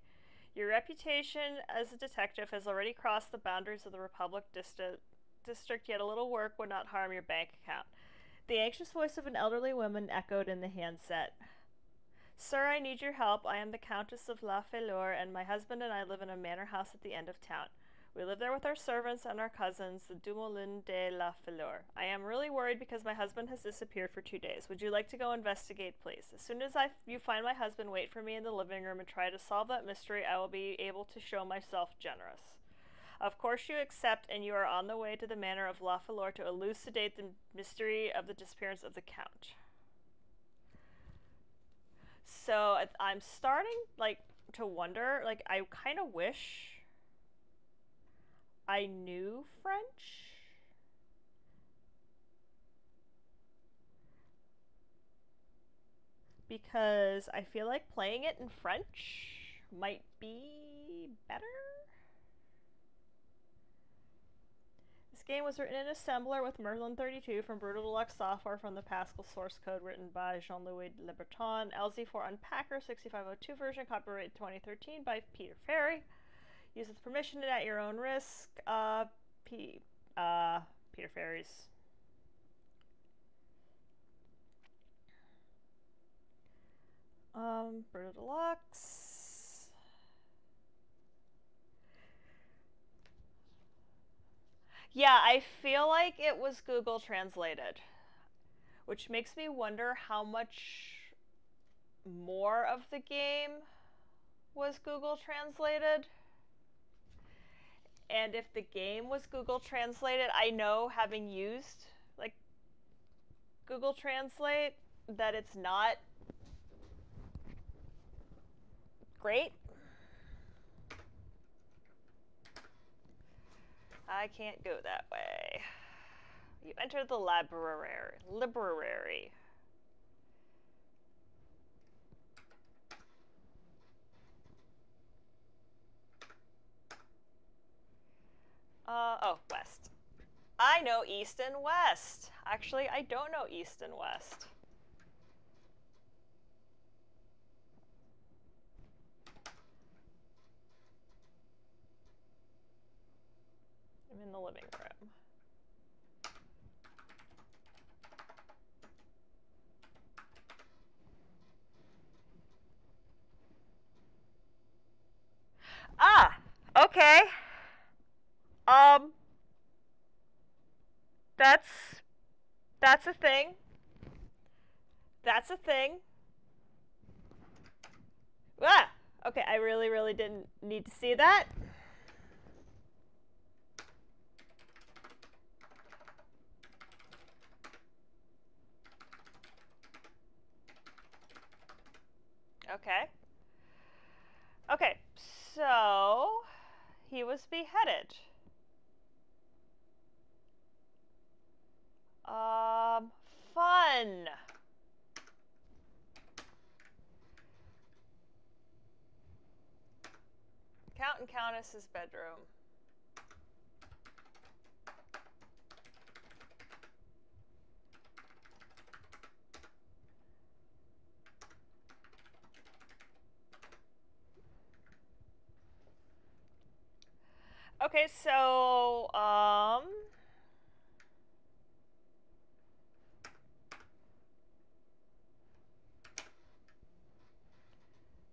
Speaker 1: Your reputation as a detective has already crossed the boundaries of the Republic district, yet a little work would not harm your bank account. The anxious voice of an elderly woman echoed in the handset. Sir, I need your help. I am the Countess of La Fellure, and my husband and I live in a manor house at the end of town. We live there with our servants and our cousins, the Dumoulin de la Fellure. I am really worried because my husband has disappeared for 2 days. Would you like to go investigate, please? As soon as you find my husband, wait for me in the living room and try to solve that mystery. I will be able to show myself generous. Of course you accept, and you are on the way to the manor of La Fellure to elucidate the mystery of the disappearance of the Count. So I'm starting, to wonder, I kind of wish I knew French. Because I feel like playing it in French might be better. This game was written in assembler with Merlin 32 from Brutal Deluxe Software from the Pascal source code written by Jean-Louis Le Breton. LZ4 Unpacker 6502 version, copyright 2013 by Peter Ferry. Use with permission and at your own risk. Peter Ferry's. Brutal Deluxe. Yeah, I feel like it was Google translated, which makes me wonder how much more of the game was Google translated. And if the game was Google translated, I know, having used like Google Translate, that it's not great. I can't go that way. You enter the library. Oh, west. I know east and west. Actually, I don't know east and west. I'm in the living room. Ah, okay. That's a thing. That's a thing. Ah, okay, I really didn't need to see that. Okay. Okay, so he was beheaded. Fun. Count and Countess's bedroom. Okay, so,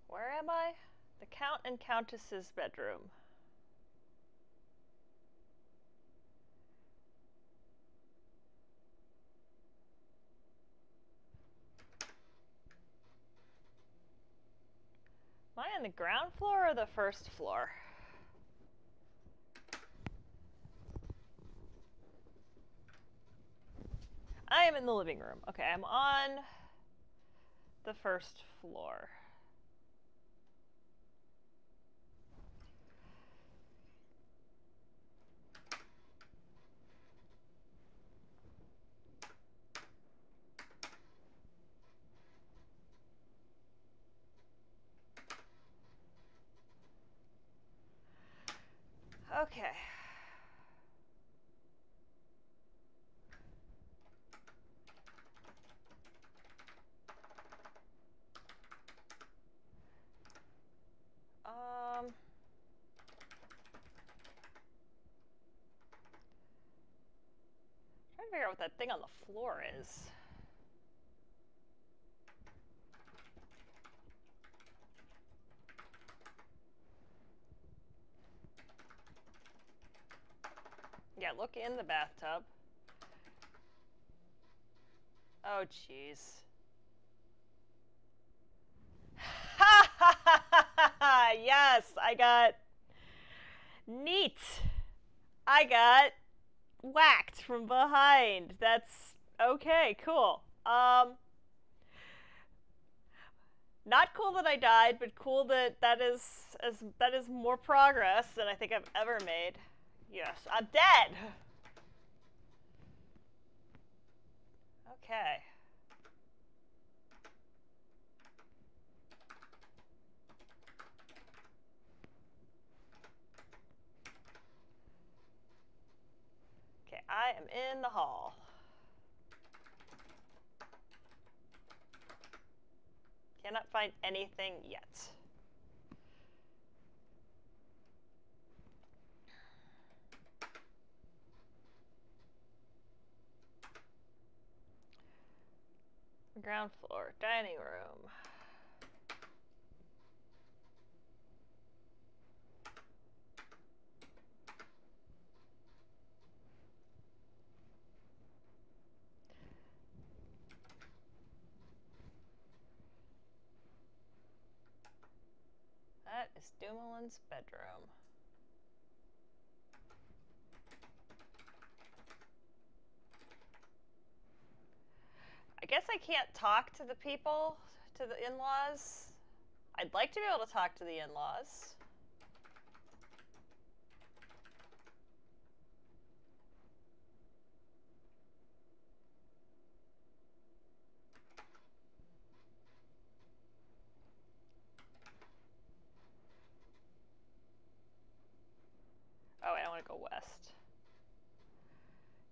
Speaker 1: where am I? The Count and Countess's bedroom. Am I on the ground floor or the first floor? I am in the living room. Okay, I'm on the first floor. Okay. Trying to figure out what that thing on the floor is. Yeah, look in the bathtub. Oh, jeez. Ha ha ha ha ha! Yes, I got... Neat! I got whacked from behind. That's okay, cool. Not cool that I died, but cool that that is more progress than I think I've ever made. Yes, I'm dead. Okay. Okay, I am in the hall. Cannot find anything yet. Ground floor, dining room. What is Dumoulin's bedroom? I guess I can't talk to the people, to the in-laws. I'd like to be able to talk to the in-laws. Oh, wait, I want to go west.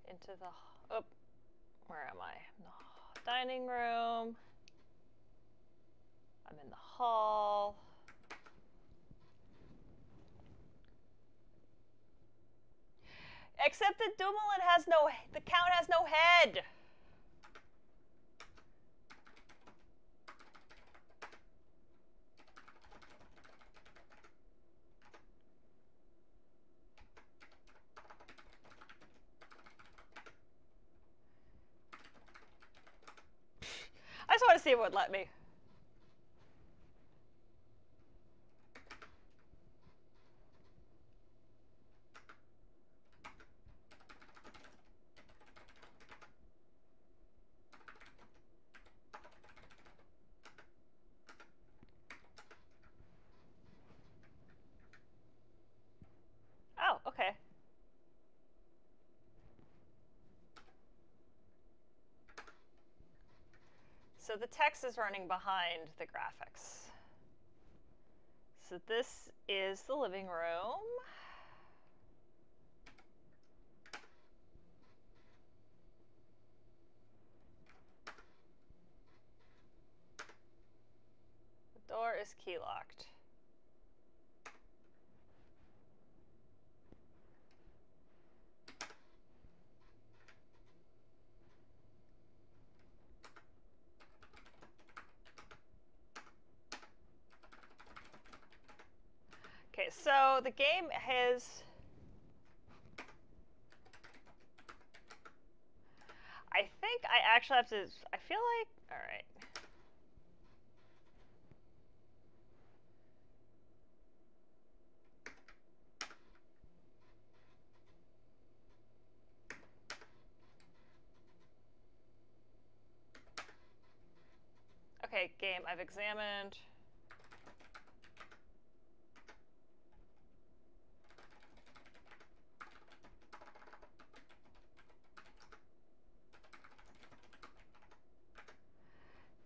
Speaker 1: Into the... Oh, where am I? In the dining room. I'm in the hall. Except that Dumoulin has no... The Count has no head! I just want to see if it would let me. Oh, okay. So the text is running behind the graphics. So this is the living room. The door is key locked. Okay, so the game has... I think I actually have to... I feel like... All right. Okay, game, I've examined.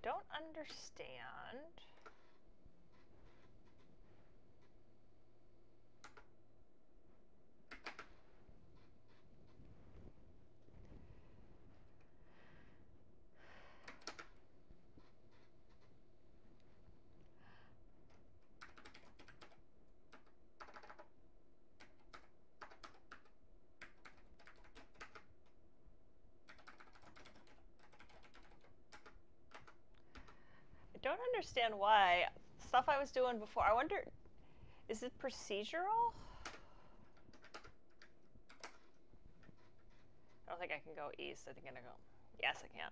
Speaker 1: Don't understand. I don't understand why. Stuff I was doing before. I wonder, is it procedural? I don't think I can go east. I think I'm gonna go... Yes, I can.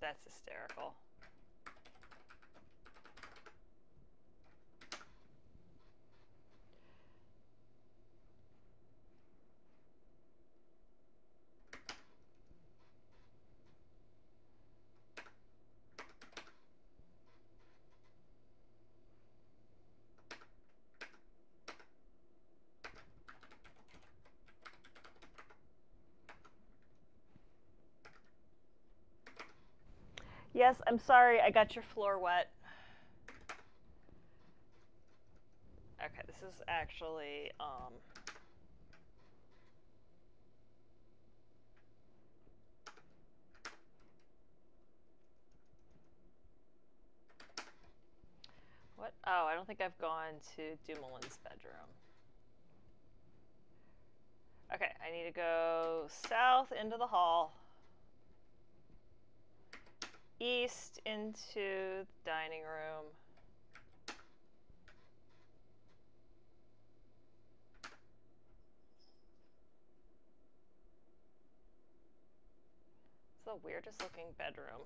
Speaker 1: That's hysterical. Yes, I'm sorry, I got your floor wet. Okay, this is actually, what? Oh, I don't think I've gone to Dumoulin's bedroom. Okay, I need to go south into the hall. East into the dining room. It's the weirdest looking bedroom.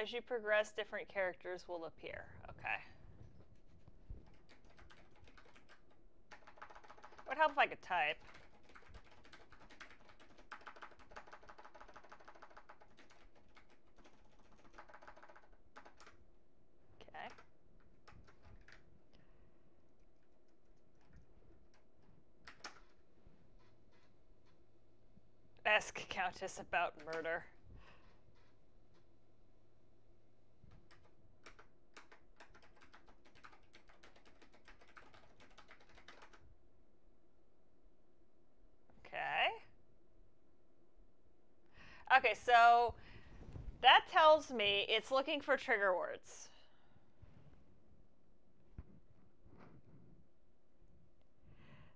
Speaker 1: As you progress, different characters will appear. Okay. Would help if I could type. Okay. Ask Countess about murder. Okay, so that tells me it's looking for trigger words.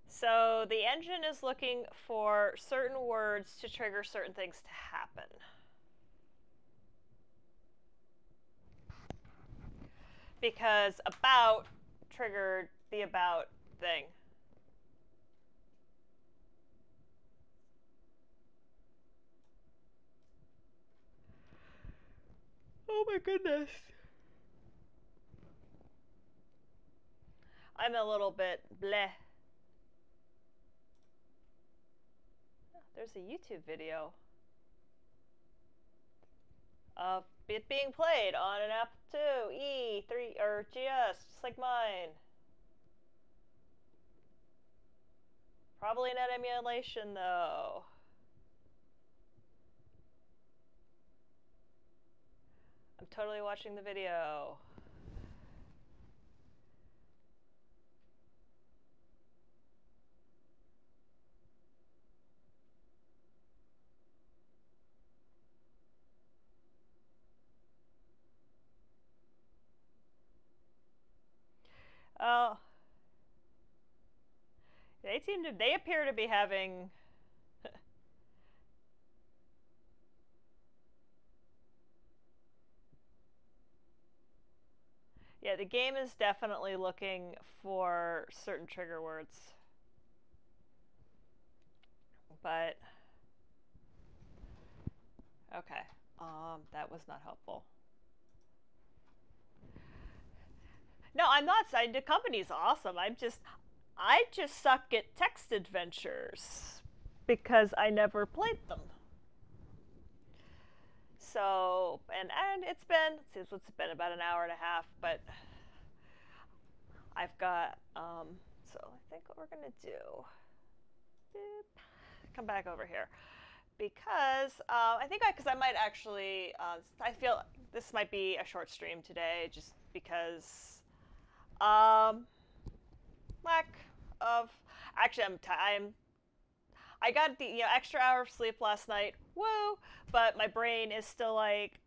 Speaker 1: So the engine is looking for certain words to trigger certain things to happen. Because about triggered the about thing. Oh my goodness. I'm a little bit bleh. Oh, there's a YouTube video of it being played on an Apple II, E3, or GS, just like mine. Probably not emulation though. I'm totally watching the video. Oh. They appear to be having yeah, the game is definitely looking for certain trigger words. But okay. That was not helpful. No, I'm not saying the company's awesome. I just suck at text adventures because I never played them. So, and it's been, let's see, it's been about an hour and a half, but I've got, so I think what we're gonna do, come back over here, because I think because I might actually, I feel this might be a short stream today, just because, lack of, actually I got the extra hour of sleep last night, woo, but my brain is still like,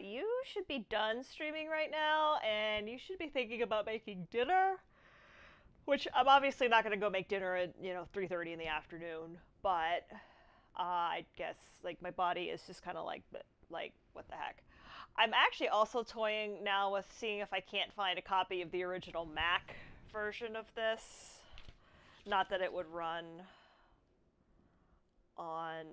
Speaker 1: you should be done streaming right now, and you should be thinking about making dinner, which I'm obviously not going to go make dinner at, 3:30 in the afternoon, but I guess, like, my body is just kind of like, what the heck. I'm actually also toying now with seeing if I can't find a copy of the original Mac version of this. Not that it would run on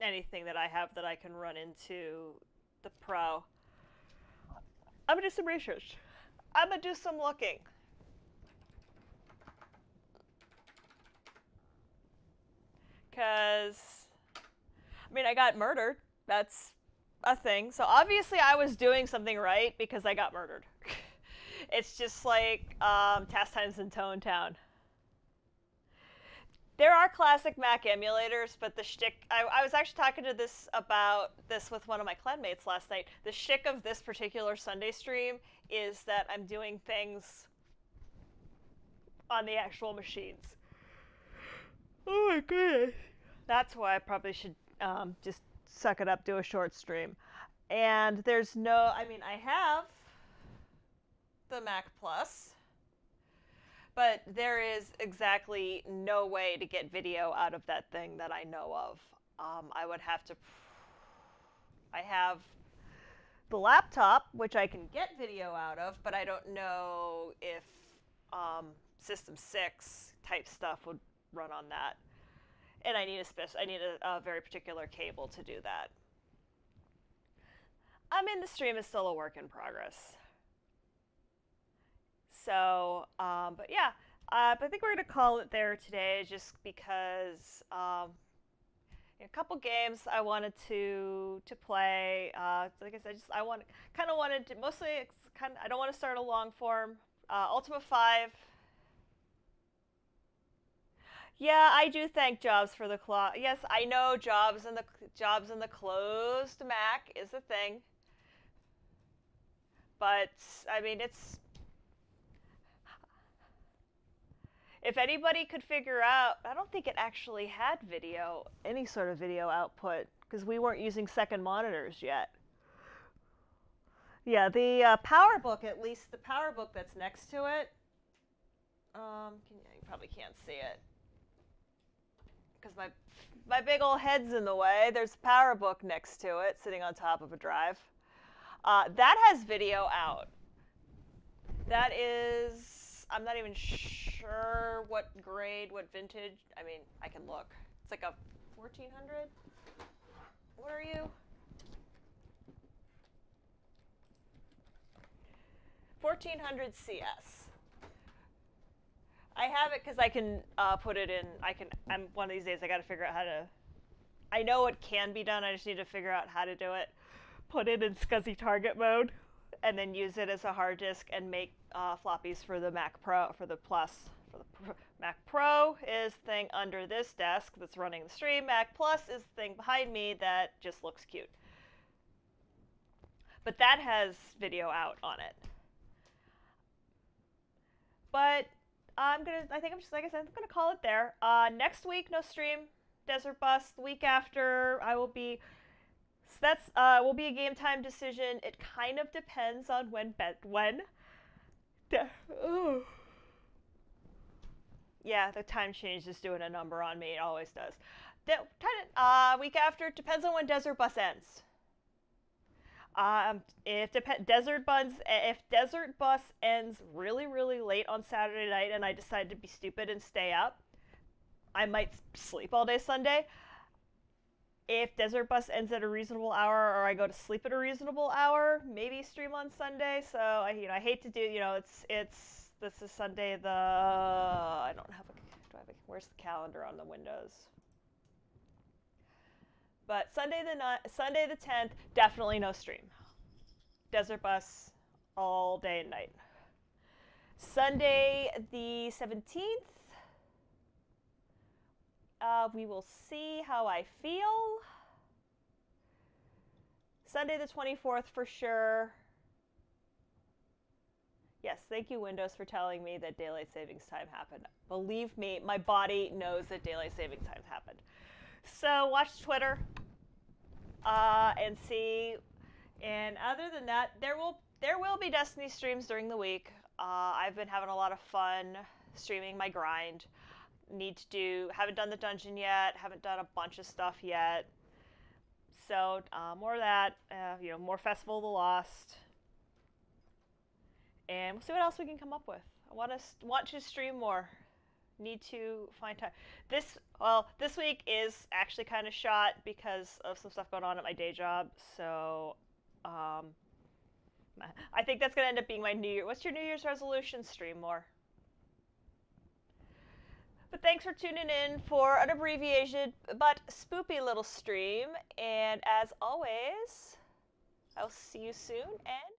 Speaker 1: anything that I have that I can run into the Pro. I'm gonna do some research. I'm gonna do some looking. Because, I mean, I got murdered. That's a thing. So obviously I was doing something right because I got murdered. It's just like Task Times in Tone Town. There are classic Mac emulators, but the shtick, I was actually talking to about this with one of my clanmates last night. The shtick of this particular Sunday stream is that I'm doing things on the actual machines. Oh my goodness. That's why I probably should just suck it up, do a short stream. And there's no, I mean, I have the Mac Plus, but there is exactly no way to get video out of that thing that I know of. I would have to, I have the laptop, which I can get video out of, but I don't know if System 6 type stuff would run on that. and I need a very particular cable to do that. I mean, the stream is still a work in progress. So, but yeah, but I think we're gonna call it there today, just because a couple games I wanted to play. Like I said, just I kind of wanted to mostly I don't want to start a long form. Ultima 5. Yeah, I do thank Jobs for the claw. Yes, I know Jobs in the closed Mac is a thing, but I mean it's if anybody could figure out, I don't think it actually had any sort of video output, because we weren't using second monitors yet. Yeah, the PowerBook, at least the PowerBook that's next to it, you probably can't see it, because my big old head's in the way. There's a PowerBook next to it, sitting on top of a drive. That has video out. That is, I'm not even sure what grade, what vintage. I mean, I can look. It's like a 1400. What are you? 1400 CS. I have it because I can put it in. I'm one of these days. I got to figure out how to. I know it can be done. I just need to figure out how to do it. Put it in SCSI target mode, and then use it as a hard disk and make floppies for the Mac Pro, for the Plus. For the Mac Pro is the thing under this desk that's running the stream. Mac Plus is the thing behind me that just looks cute. But that has video out on it. But I think I'm just, like I said, I'm gonna call it there. Next week, no stream, Desert Bus. The week after, I will be. So that's will be a game time decision. It kind of depends on when. Yeah, the time change is doing a number on me. It always does. Week after, it depends on when Desert Bus ends. If Desert Bus ends really, really late on Saturday night and I decide to be stupid and stay up, I might sleep all day Sunday. If Desert Bus ends at a reasonable hour or I go to sleep at a reasonable hour, maybe stream on Sunday. So I hate to do, this is Sunday where's the calendar on the Windows? But Sunday the 10th, definitely no stream. Desert Bus all day and night. Sunday the 17th, we will see how I feel. Sunday the 24th for sure. Yes, thank you, Windows, for telling me that daylight savings time happened. Believe me, my body knows that daylight savings time happened. So watch Twitter and see. And other than that, there will be Destiny streams during the week. I've been having a lot of fun streaming my grind. Haven't done the dungeon yet. Haven't done a bunch of stuff yet. So more of that. More Festival of the Lost. And we'll see what else we can come up with. I want to stream more. Need to find time. This week is actually kind of shot because of some stuff going on at my day job. So, I think that's gonna end up being my New Year. What's your New Year's resolution? Stream more. But thanks for tuning in for an abbreviated but spoopy little stream. And as always, I'll see you soon and